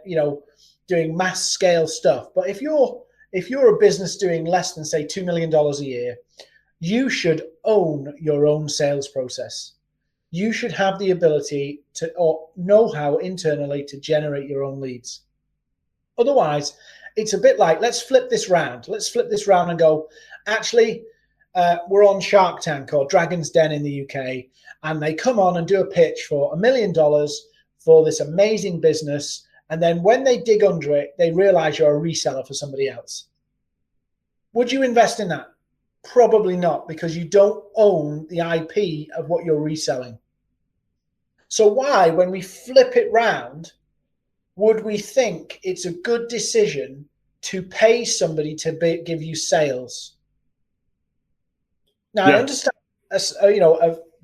doing mass scale stuff. But if you're a business doing less than, say, $2 million a year, you should own your own sales process. You should have the ability to, or know-how internally, to generate your own leads. Otherwise, it's a bit like, let's flip this round. Let's flip this round and go, actually, we're on Shark Tank or Dragon's Den in the UK, and they come on and do a pitch for $1 million for this amazing business. And then when they dig under it, they realize you're a reseller for somebody else. Would you invest in that? Probably not, because you don't own the IP of what you're reselling. So why, when we flip it round, would we think it's a good decision to pay somebody to give you sales? Now, I understand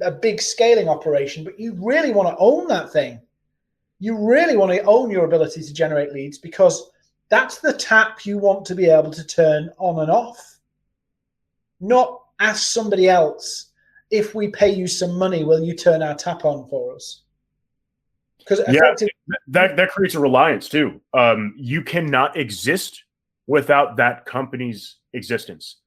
a big scaling operation, but you really want to own that thing. You really want to own your ability to generate leads, because that's the tap you want to be able to turn on and off. Not ask somebody else, if we pay you some money, will you turn our tap on for us? Because that creates a reliance too. You cannot exist without that company's existence.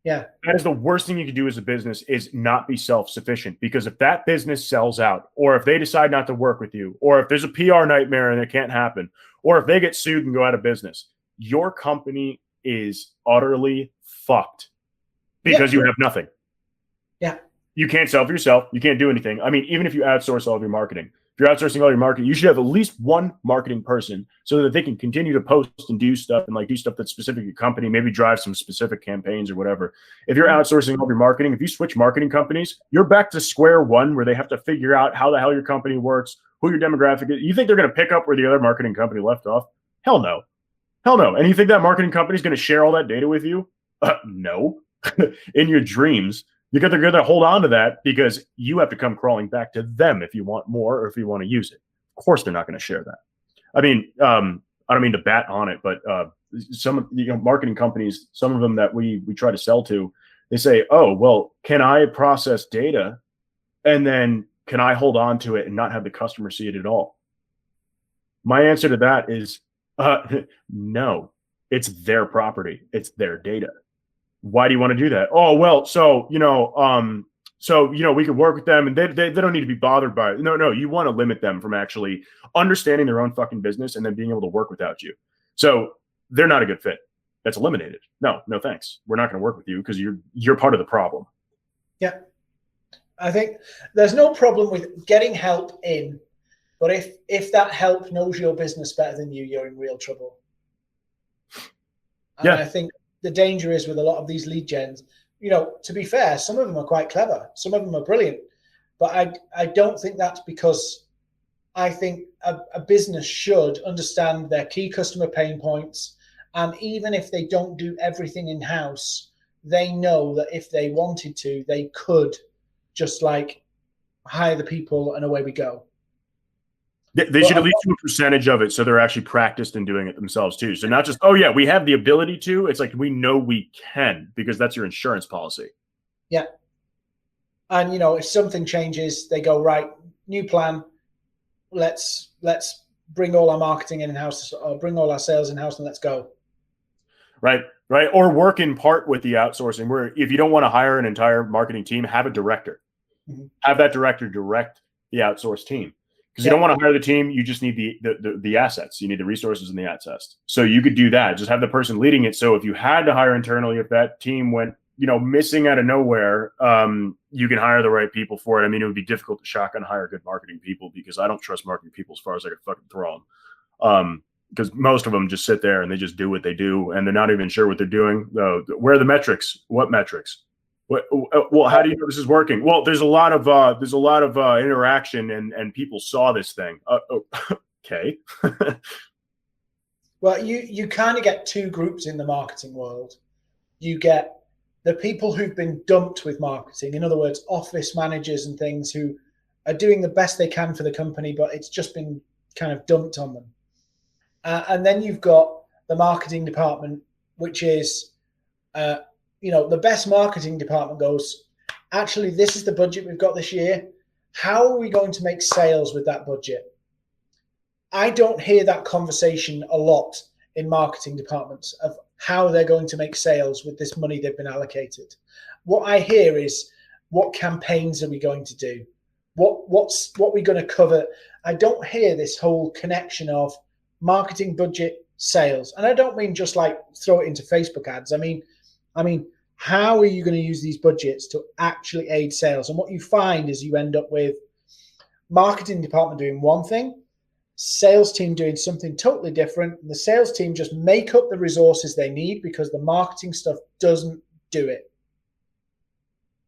Yeah. That is the worst thing you can do as a business, is not be self-sufficient. Because if that business sells out, or if they decide not to work with you, or if there's a PR nightmare and it can't happen, or if they get sued and go out of business, your company is utterly fucked, because you have nothing. Yeah. You can't sell for yourself. You can't do anything. I mean, even if you outsource all of your marketing, if you're outsourcing all your marketing, you should have at least one marketing person so that they can continue to post and do stuff, and like do stuff that's specific to your company, maybe drive some specific campaigns or whatever. If you're outsourcing all of your marketing, if you switch marketing companies, you're back to square one, where they have to figure out how the hell your company works, who your demographic is. You think they're going to pick up where the other marketing company left off? Hell no. Hell no. And you think that marketing company is going to share all that data with you? No. In your dreams. They're going to hold on to that, because you have to come crawling back to them if you want more, or if you want to use it. Of course, they're not going to share that. I mean, I don't mean to bat on it, but some marketing companies, some of them that we try to sell to, they say, "Oh, well, can I process data, and then can I hold on to it and not have the customer see it at all?" My answer to that is no. It's their property. It's their data. Why do you want to do that? Oh, well, so we can work with them, and they don't need to be bothered by it. No, you want to limit them from actually understanding their own fucking business and then being able to work without you. So they're not a good fit. That's eliminated. No thanks. We're not going to work with you, because you're part of the problem. Yeah. I think there's no problem with getting help in, but if that help knows your business better than you, you're in real trouble. And I think the danger is with a lot of these lead gens, to be fair, some of them are quite clever. Some of them are brilliant. But I don't think that's because I think a business should understand their key customer pain points. And even if they don't do everything in-house, they know that if they wanted to, they could just like hire the people and away we go. They should at least do a percentage of it, so they're actually practiced in doing it themselves too. So not just, oh yeah, we have the ability to. It's like, we know we can, because that's your insurance policy. Yeah. And if something changes, they go, right, new plan. Let's bring all our marketing in-house, or bring all our sales in-house, and let's go. Right. Or work in part with the outsourcing, where if you don't want to hire an entire marketing team, have a director. Mm-hmm. Have that director direct the outsourced team. Because you don't want to hire the team, you just need the assets. You need the resources and the assets. So you could do that. Just have the person leading it. So if you had to hire internally, if that team went, missing out of nowhere, you can hire the right people for it. I mean, it would be difficult to shotgun hire good marketing people, because I don't trust marketing people as far as I could fucking throw them. Because most of them just sit there and they just do what they do, and they're not even sure what they're doing. Where are the metrics? What metrics? Well, how do you know this is working? Well, there's a lot of interaction, and people saw this thing. Okay. Well, you kind of get two groups in the marketing world. You get the people who've been dumped with marketing, in other words, office managers and things who are doing the best they can for the company, but it's just been kind of dumped on them. And then you've got the marketing department, which is, the best marketing department goes, actually, this is the budget we've got this year. How are we going to make sales with that budget? I don't hear that conversation a lot in marketing departments of how they're going to make sales with this money they've been allocated. What I hear is, what campaigns are we going to do? What we're going to cover? I don't hear this whole connection of marketing budget, sales. And I don't mean just like throw it into Facebook ads. I mean, how are you going to use these budgets to actually aid sales? And what you find is you end up with marketing department doing one thing, sales team doing something totally different. And the sales team just make up the resources they need because the marketing stuff doesn't do it.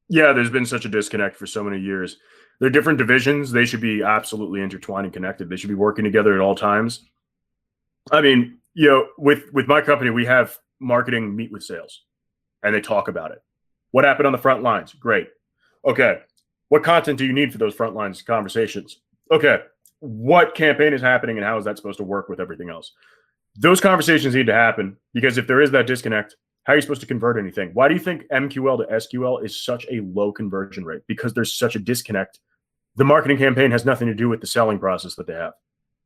Yeah, there's been such a disconnect for so many years. They're different divisions. They should be absolutely intertwined and connected. They should be working together at all times. I mean, with my company, we have marketing meet with sales and they talk about it. What happened on the front lines? Great. Okay. What content do you need for those front lines conversations? Okay. What campaign is happening and how is that supposed to work with everything else? Those conversations need to happen because if there is that disconnect, how are you supposed to convert anything? Why do you think MQL to SQL is such a low conversion rate? Because there's such a disconnect. The marketing campaign has nothing to do with the selling process that they have.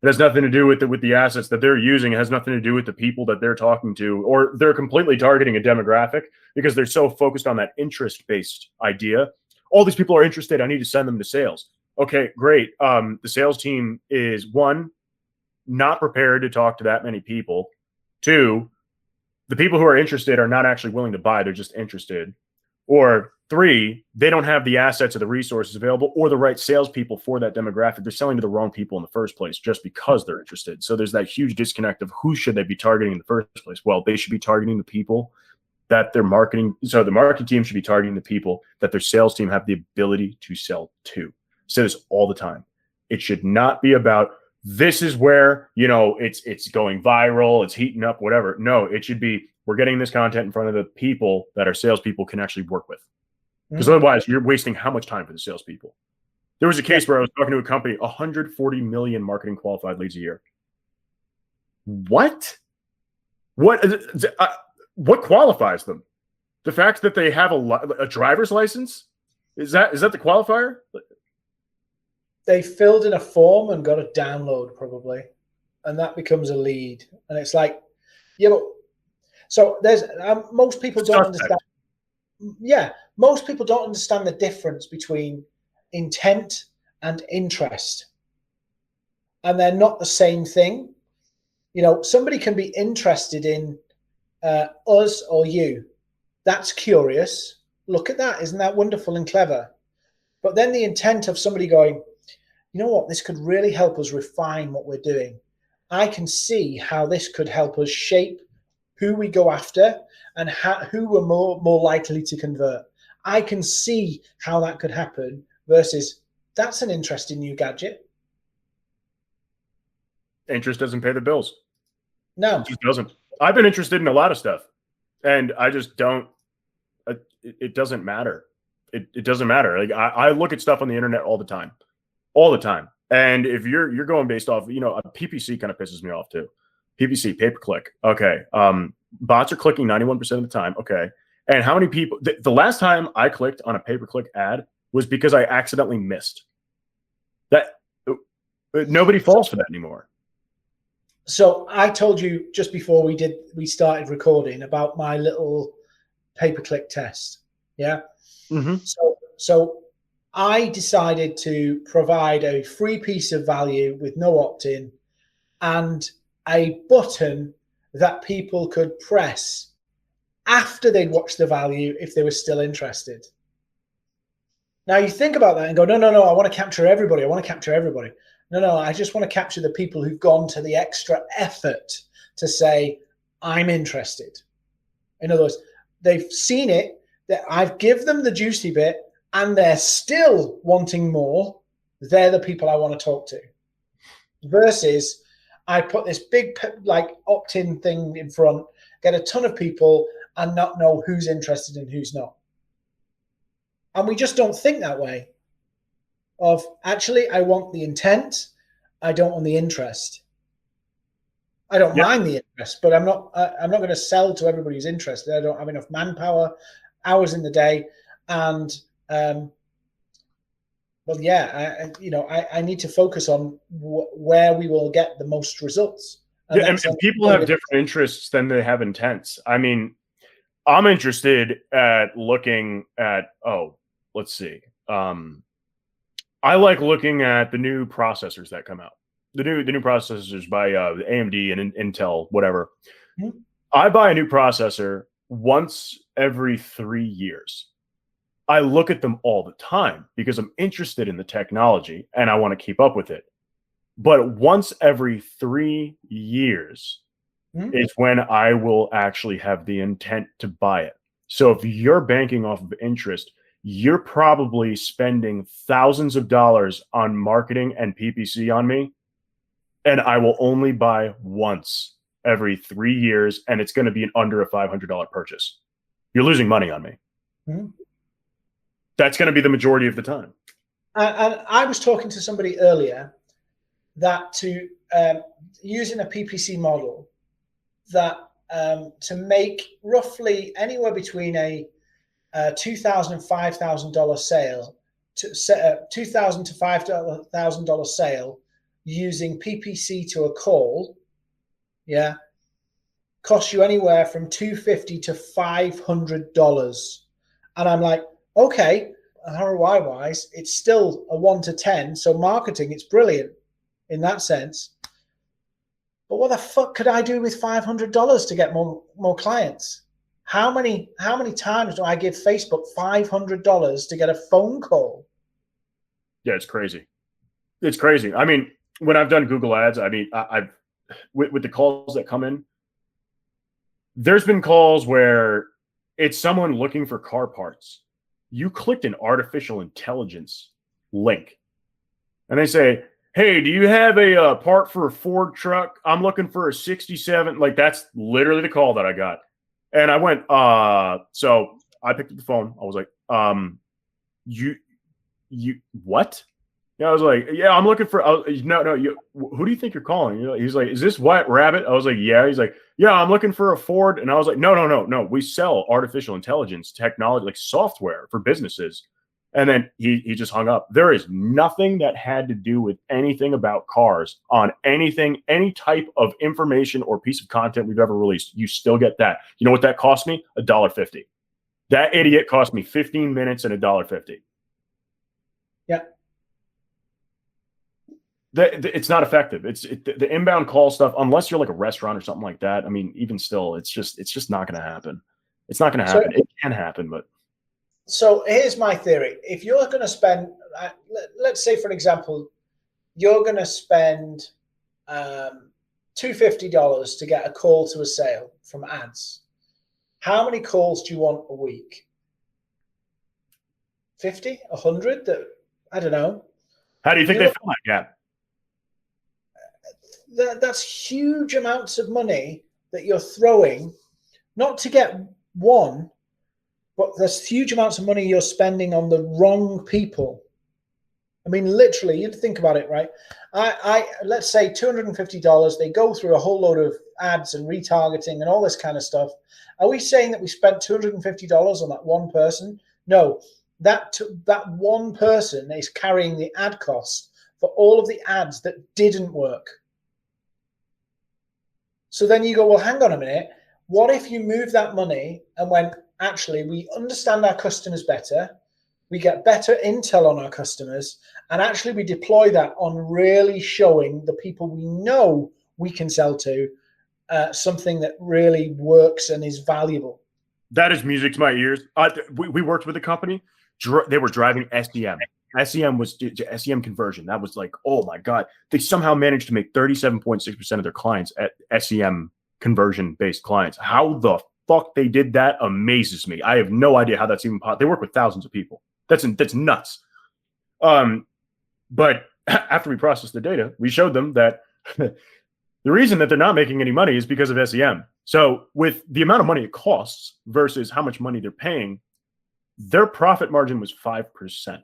It has nothing to do with the assets that they're using. It has nothing to do with the people that they're talking to, or they're completely targeting a demographic because they're so focused on that interest-based idea. All these people are interested. I need to send them to sales. Okay, great. The sales team is, one, not prepared to talk to that many people. Two, the people who are interested are not actually willing to buy. They're just interested. Or three, they don't have the assets or the resources available or the right salespeople for that demographic. They're selling to the wrong people in the first place just because they're interested. So there's that huge disconnect of who should they be targeting in the first place? Well, they should be targeting the people that they're marketing. So the marketing team should be targeting the people that their sales team have the ability to sell to. Say this all the time. It should not be about this is where, it's going viral, it's heating up, whatever. No, it should be, we're getting this content in front of the people that our salespeople can actually work with. Because otherwise, you're wasting how much time for the salespeople? There was a case where I was talking to a company, 140 million marketing qualified leads a year. What? What qualifies them? The fact that they have a driver's license? Is that the qualifier? They filled in a form and got a download probably, and that becomes a lead. And it's like, yeah, but so there's most people don't understand. Yeah, most people don't understand the difference between intent and interest, and they're not the same thing. Somebody can be interested in us or you. That's curious. Look at that. Isn't that wonderful and clever? But then the intent of somebody going, you know what, this could really help us refine what we're doing. I can see how this could help us shape who we go after and who we're more likely to convert. I can see how that could happen versus that's an interesting new gadget. Interest doesn't pay the bills. No. It just doesn't. I've been interested in a lot of stuff and I just don't, it doesn't matter. It doesn't matter. Like I look at stuff on the internet all the time. And if you're going based off, a PPC kind of pisses me off too. PPC, pay per click. Okay. Bots are clicking 91% of the time. Okay. And how many people, the last time I clicked on a pay per click ad was because I accidentally missed that. Nobody falls for that anymore. So I told you just before we started recording about my little pay per click test. Yeah. Mm-hmm. So I decided to provide a free piece of value with no opt-in and a button that people could press after they'd watched the value if they were still interested. Now you think about that and go, no, I want to capture everybody. No, I just want to capture the people who've gone to the extra effort to say, I'm interested. In other words, they've seen it, that I've given them the juicy bit, and they're still wanting more. They're the people I want to talk to. Versus I put this big opt-in thing in front, get a ton of people, and not know who's interested and who's not. And we just don't think that way of, actually, I want the intent. I don't want the interest. I don't mind the interest, but I'm not going to sell to everybody who's interested. I don't have enough manpower, hours in the day. And, well, yeah, I need to focus on where we will get the most results. And people have different interests than they have intents. I mean, I'm interested at looking at, let's see. I like looking at the new processors that come out. The new processors by AMD and Intel, whatever. Mm-hmm. I buy a new processor once every 3 years. I look at them all the time because I'm interested in the technology and I want to keep up with it. But once every 3 years is when I will actually have the intent to buy it. So if you're banking off of interest, you're probably spending thousands of dollars on marketing and PPC on me. And I will only buy once every 3 years. And it's going to be an under a $500 purchase. You're losing money on me. Mm-hmm. That's going to be the majority of the time. And I was talking to somebody earlier that to using a PPC model, that to make roughly anywhere between a $2,000 and $5,000 sale, to $2,000 to $5,000 sale using PPC to a call, costs you anywhere from $250 to $500. And I'm like, okay, ROI wise, it's still a 1 to 10. So marketing, it's brilliant in that sense. But what the fuck could I do with $500 to get more clients? How many times do I give Facebook $500 to get a phone call? Yeah, it's crazy. It's crazy. I mean, when I've done Google ads, I mean, I've with the calls that come in, there's been calls where it's someone looking for car parts. You clicked an artificial intelligence link and they say, hey, do you have a part for a Ford truck? I'm looking for a 67. Like, that's literally the call that I got. And I went, so I picked up the phone. I was like, you what? Yeah, I was like, yeah, I'm looking for, who do you think you're calling? You know, he's like, is this White Rabbit? I was like, yeah. He's like, yeah, I'm looking for a Ford. And I was like, no. We sell artificial intelligence technology, like software for businesses. And then he just hung up. There is nothing that had to do with anything about cars on anything, any type of information or piece of content we've ever released. You still get that. You know what that cost me? $1.50. That idiot cost me 15 minutes and $1.50. Yeah. It's not effective. The inbound call stuff, unless you're like a restaurant or something like that. I mean, even still, it's just not going to happen. It's not going to happen. It can happen, but. So here's my theory. If you're going to spend, let's say, for example, you're going to spend $250 to get a call to a sale from ads. How many calls do you want a week? 50, 100? I don't know. How do you think they fill that gap? That's huge amounts of money that you're throwing, not to get one, but there's huge amounts of money you're spending on the wrong people. I mean, literally, you'd think about it, right? Let's say $250, they go through a whole load of ads and retargeting and all this kind of stuff. Are we saying that we spent $250 on that one person? No, that one person is carrying the ad costs for all of the ads that didn't work. So then you go, well, hang on a minute. What if you move that money and went, actually, we understand our customers better, we get better intel on our customers, and actually we deploy that on really showing the people we know we can sell to something that really works and is valuable. That is music to my ears. We worked with a company. They were driving SEM. SEM conversion. That was like, oh my God. They somehow managed to make 37.6% of their clients at SEM conversion-based clients. How the fuck they did that amazes me. I have no idea how that's even possible. They work with thousands of people. That's nuts. But after we processed the data, we showed them that the reason that they're not making any money is because of SEM. So with the amount of money it costs versus how much money they're paying, their profit margin was 5%,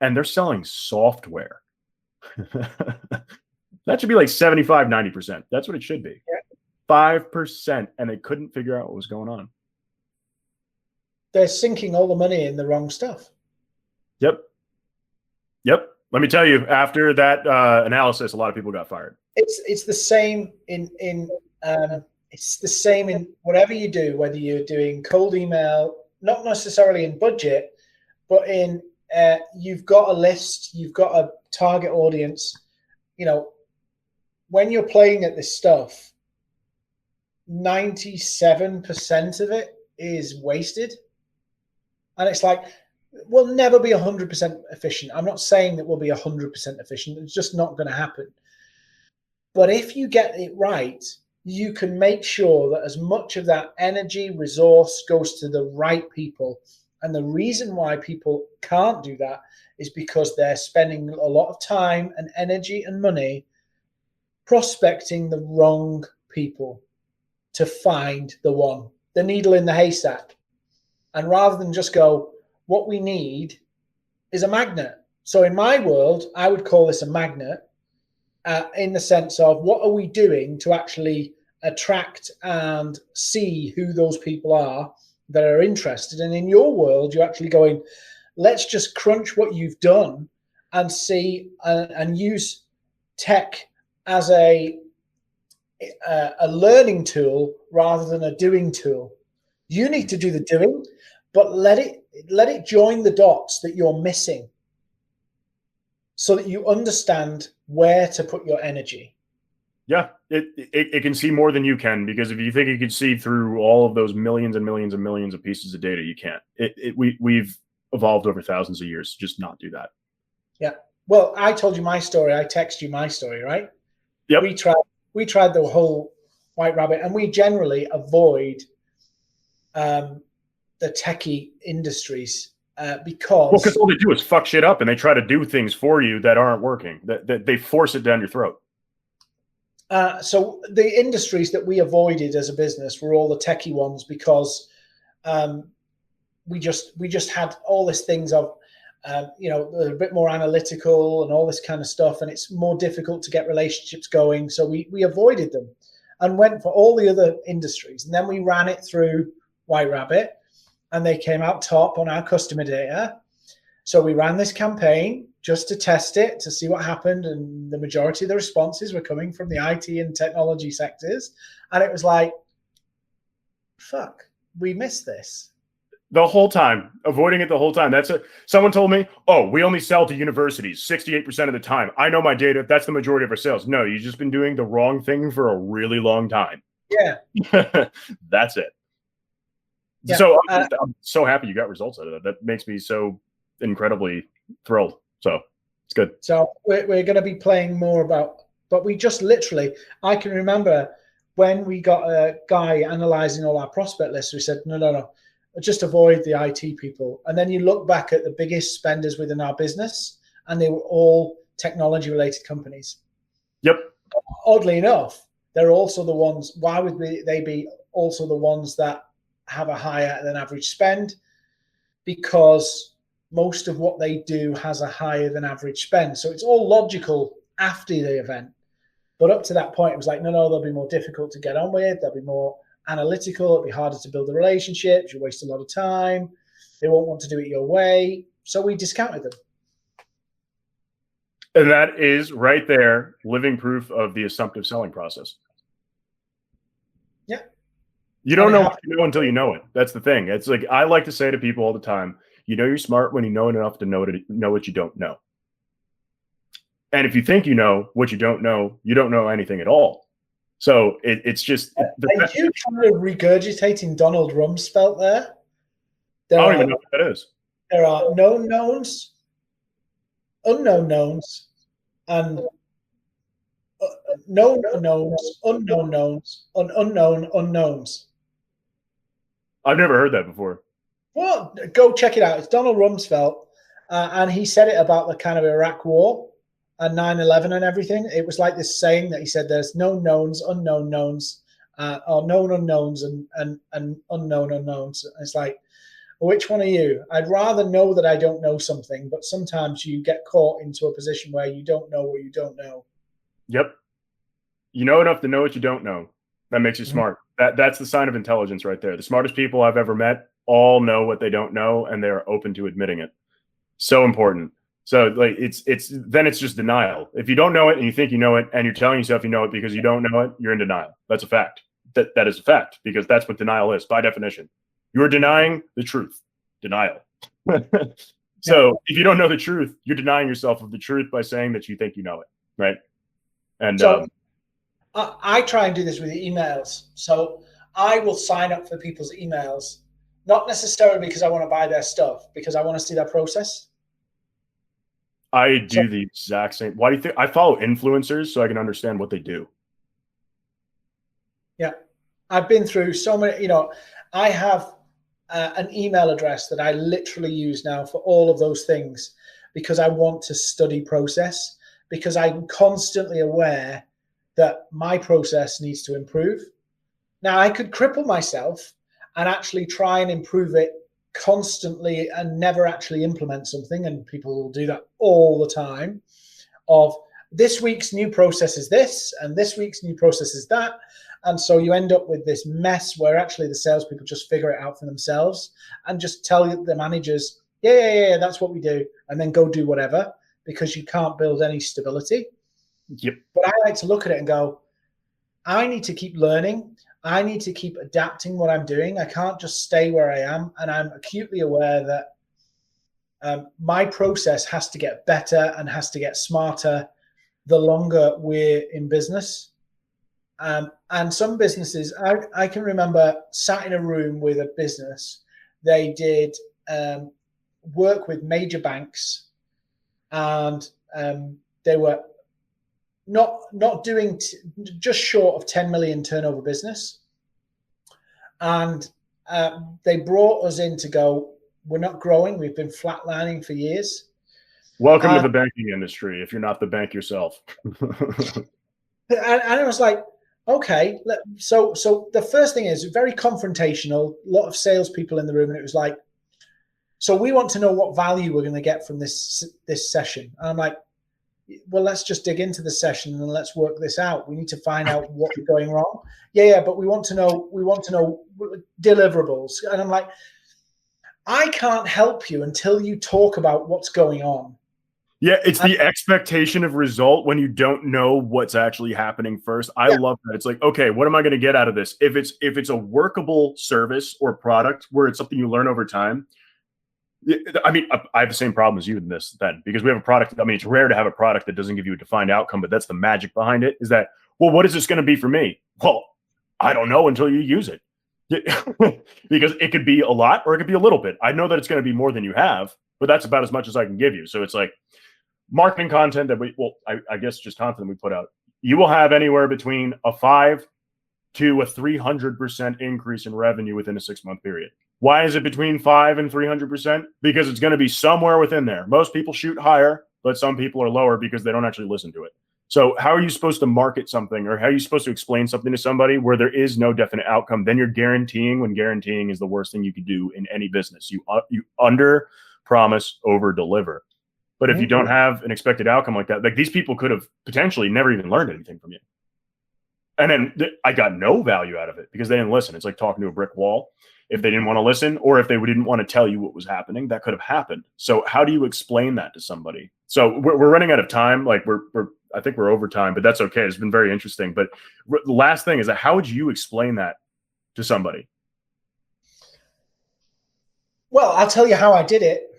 and they're selling software. That should be like 75, 90%. That's what it should be. 5%, and they couldn't figure out what was going on. They're sinking all the money in the wrong stuff. Yep. Let me tell you, after that analysis, a lot of people got fired. It's the same it's the same in whatever you do, whether you're doing cold email, not necessarily in budget, but in you've got a list, you've got a target audience. You know, when you're playing at this stuff, 97% of it is wasted. And it's like, we'll never be 100% efficient. I'm not saying that we'll be 100% efficient. It's just not going to happen. But if you get it right, you can make sure that as much of that energy, resource goes to the right people. And the reason why people can't do that is because they're spending a lot of time and energy and money prospecting the wrong people to find the one, the needle in the haystack. And rather than just go, what we need is a magnet. So in my world, I would call this a magnet in the sense of what are we doing to actually attract and see who those people are that are interested. And in your world, you're actually going, let's just crunch what you've done and see and use tech as a learning tool rather than a doing tool. You need to do the doing, but let it join the dots that you're missing so that you understand where to put your energy. Yeah, it can see more than you can, because if you think you can see through all of those millions and millions and millions of pieces of data, you can't. We've evolved over thousands of years to just not do that. Yeah. Well, I told you my story. I text you my story, right? Yep. We tried the whole white rabbit, and we generally avoid the techie industries because all they do is fuck shit up, and they try to do things for you that aren't working. That they force it down your throat. So the industries that we avoided as a business were all the techie ones because we just had all these things of you know, a bit more analytical and all this kind of stuff, and it's more difficult to get relationships going. So we avoided them and went for all the other industries, and then we ran it through White Rabbit, and they came out top on our customer data. So we ran this campaign just to test it, to see what happened, and the majority of the responses were coming from the IT and technology sectors, and it was like, fuck, we missed this. The whole time, avoiding it the whole time. Someone told me, oh, we only sell to universities 68% of the time. I know my data. That's the majority of our sales. No, you've just been doing the wrong thing for a really long time. Yeah. That's it. Yeah. So I'm so happy you got results out of that. That makes me so incredibly thrilled. So it's good. So we're going to be playing more about, but we just literally, I can remember when we got a guy analyzing all our prospect lists, we said, no, just avoid the IT people. And then you look back at the biggest spenders within our business, and they were all technology related companies. Yep. Oddly enough, they're also the ones, why would they be also the ones that have a higher than average spend? Because most of what they do has a higher than average spend. So it's all logical after the event. But up to that point, it was like, no, they'll be more difficult to get on with. They'll be more analytical. It'll be harder to build the relationships. You waste a lot of time. They won't want to do it your way. So we discounted them. And that is right there, living proof of the assumptive selling process. Yeah. You don't know what you know until you know it. That's the thing. It's like, I like to say to people all the time, you know you're smart when you know enough to know what you don't know. And if you think you know what you don't know anything at all. So it's just... Are you kind of regurgitating Donald Rumsfeld there? I don't even know what that is. There are known knowns, unknown knowns, and known knowns, unknown knowns, and unknown unknowns. I've never heard that before. Well, go check it out. It's Donald Rumsfeld, and he said it about the kind of Iraq war and 9/11 and everything. It was like this saying that he said there's known knowns, unknown knowns, or known unknowns and unknown unknowns. It's like, which one are you? I'd rather know that I don't know something, but sometimes you get caught into a position where you don't know what you don't know. Yep. You know enough to know what you don't know. That makes you smart. That's the sign of intelligence right there. The smartest people I've ever met all know what they don't know, and they're open to admitting it. So important. So like then it's just denial. If you don't know it and you think you know it and you're telling yourself you know it because you don't know it, you're in denial. That's a fact. That is a fact, because that's what denial is by definition. You're denying the truth. Denial. So if you don't know the truth, you're denying yourself of the truth by saying that you think you know it, right? And so I try and do this with emails. So I will sign up for people's emails, not necessarily because I want to buy their stuff, because I want to see their process. I do the exact same. Why do you think I follow influencers so I can understand what they do? Yeah, I've been through so many. I have an email address that I literally use now for all of those things, because I want to study process, because I'm constantly aware that my process needs to improve. Now, I could cripple myself and actually try and improve it constantly and never actually implement something, and people will do that all the time, of this week's new process is this and this week's new process is that, and so you end up with this mess where actually the salespeople just figure it out for themselves and just tell the managers, yeah, that's what we do, and then go do whatever, because you can't build any stability. Yep. But I like to look at it and go, I need to keep learning. I need to keep adapting what I'm doing. I can't just stay where I am. And I'm acutely aware that my process has to get better and has to get smarter the longer we're in business. And some businesses, I can remember sat in a room with a business. They did work with major banks, and they were not doing just short of 10 million turnover business. And they brought us in to go, we're not growing. We've been flatlining for years. Welcome to the banking industry if you're not the bank yourself. and it was like, okay, so the first thing is very confrontational, a lot of salespeople in the room. And it was like, so we want to know what value we're going to get from this session. And I'm like, well, let's just dig into the session and let's work this out. We need to find out what's going wrong. Yeah, but we want to know deliverables. And I'm like, I can't help you until you talk about what's going on. Yeah, it's the expectation of result when you don't know what's actually happening first. I love that. It's like, okay, what am I going to get out of this? If it's a workable service or product where it's something you learn over time. I mean, I have the same problem as you in this then, because we have a product. I mean, it's rare to have a product that doesn't give you a defined outcome, but that's the magic behind it, is that, well, what is this going to be for me? Well, I don't know until you use it. Because it could be a lot or it could be a little bit. I know that it's going to be more than you have, but that's about as much as I can give you. So it's like marketing content that I guess just content we put out. You will have anywhere between a 5 to a 300% increase in revenue within a 6-month period. Why is it between 5 and 300%? Because it's going to be somewhere within there. Most people shoot higher, but some people are lower because they don't actually listen to it. So how are you supposed to market something, or how are you supposed to explain something to somebody where there is no definite outcome? Then you're guaranteeing, when guaranteeing is the worst thing you could do in any business. You under promise, over deliver. But if you don't have an expected outcome like that, like these people could have potentially never even learned anything from you. And then I got no value out of it because they didn't listen. It's like talking to a brick wall. If they didn't want to listen, or if they didn't want to tell you what was happening, that could have happened. So how do you explain that to somebody? So we're running out of time. Like I think we're over time, but that's okay. It's been very interesting. But the last thing is that how would you explain that to somebody? Well, I'll tell you how I did it.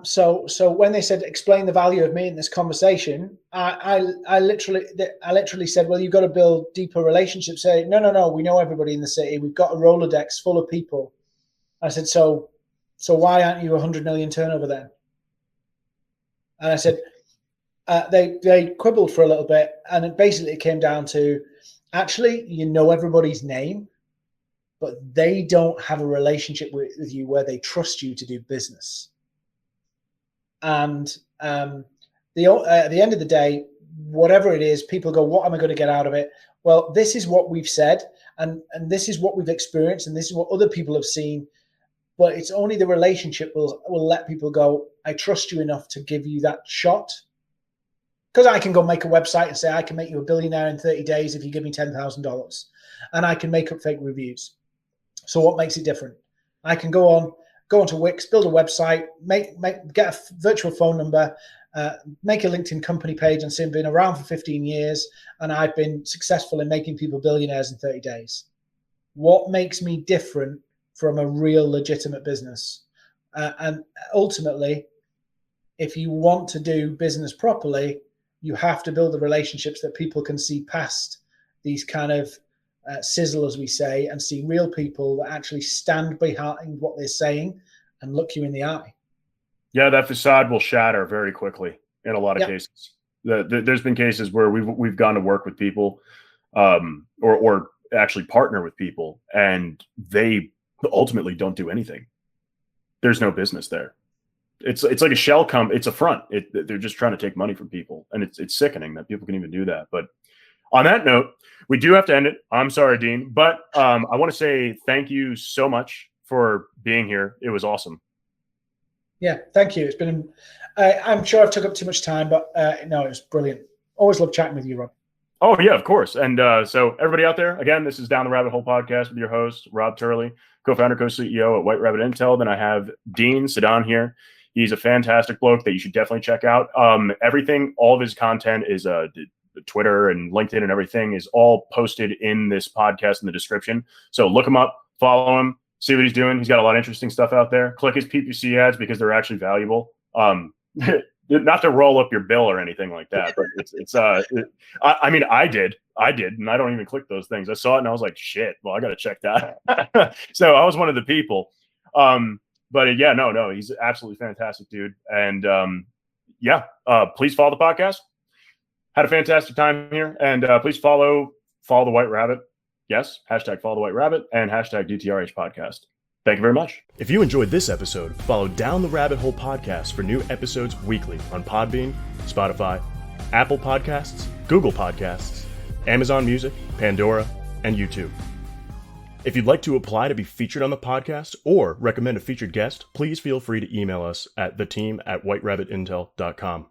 So when they said explain the value of me in this conversation, I literally said, well, you've got to build deeper relationships. Say, no, we know everybody in the city. We've got a Rolodex full of people. I said, so why aren't you 100 million turnover then? And I said, they quibbled for a little bit, and it basically came down to, actually, you know everybody's name, but they don't have a relationship with you where they trust you to do business. And at the end of the day, whatever it is, people go, what am I going to get out of it? well, this is what we've said, and this is what we've experienced, and this is what other people have seen. But it's only the relationship will let people go, I trust you enough to give you that shot. Because I can go make a website and say, I can make you a billionaire in 30 days if you give me $10,000. And I can make up fake reviews. So what makes it different? I can go onto Wix, build a website, get a virtual phone number, make a LinkedIn company page and say I've been around for 15 years and I've been successful in making people billionaires in 30 days. What makes me different from a real legitimate business? And ultimately, if you want to do business properly, you have to build the relationships that people can see past these kind of sizzle, as we say, and see real people that actually stand behind what they're saying and look you in the eye. Yeah, that facade will shatter very quickly in a lot of cases. There's been cases where we've gone to work with people, or actually partner with people, and they ultimately don't do anything. There's no business there. It's like a shell it's a front. They're just trying to take money from people, and it's sickening that people can even do that. But on that note, we do have to end it. I'm sorry, Dean, but I want to say thank you so much for being here. It was awesome. Yeah, thank you. It's been, I'm sure I've took up too much time, but no, it was brilliant. Always love chatting with you, Rob. Oh, yeah, of course. And so everybody out there, again, this is Down the Rabbit Hole podcast with your host, Rob Turley, co-founder, co-CEO at White Rabbit Intel. Then I have Dean Seddon here. He's a fantastic bloke that you should definitely check out. Everything, all of his content is Twitter and LinkedIn and everything is all posted in this podcast in the description. So look him up, follow him, see what he's doing. He's got a lot of interesting stuff out there. Click his PPC ads because they're actually valuable. Not to roll up your bill or anything like that, but I mean, I did, and I don't even click those things. I saw it and I was like, shit, well, I got to check that. So I was one of the people. But yeah, no, he's absolutely fantastic, dude. And please follow the podcast. Had a fantastic time here. And please follow the White Rabbit. Yes, hashtag follow the White Rabbit and hashtag DTRH podcast. Thank you very much. If you enjoyed this episode, follow Down the Rabbit Hole podcast for new episodes weekly on Podbean, Spotify, Apple Podcasts, Google Podcasts, Amazon Music, Pandora, and YouTube. If you'd like to apply to be featured on the podcast or recommend a featured guest, please feel free to email us at theteam@whiterabbitintel.com.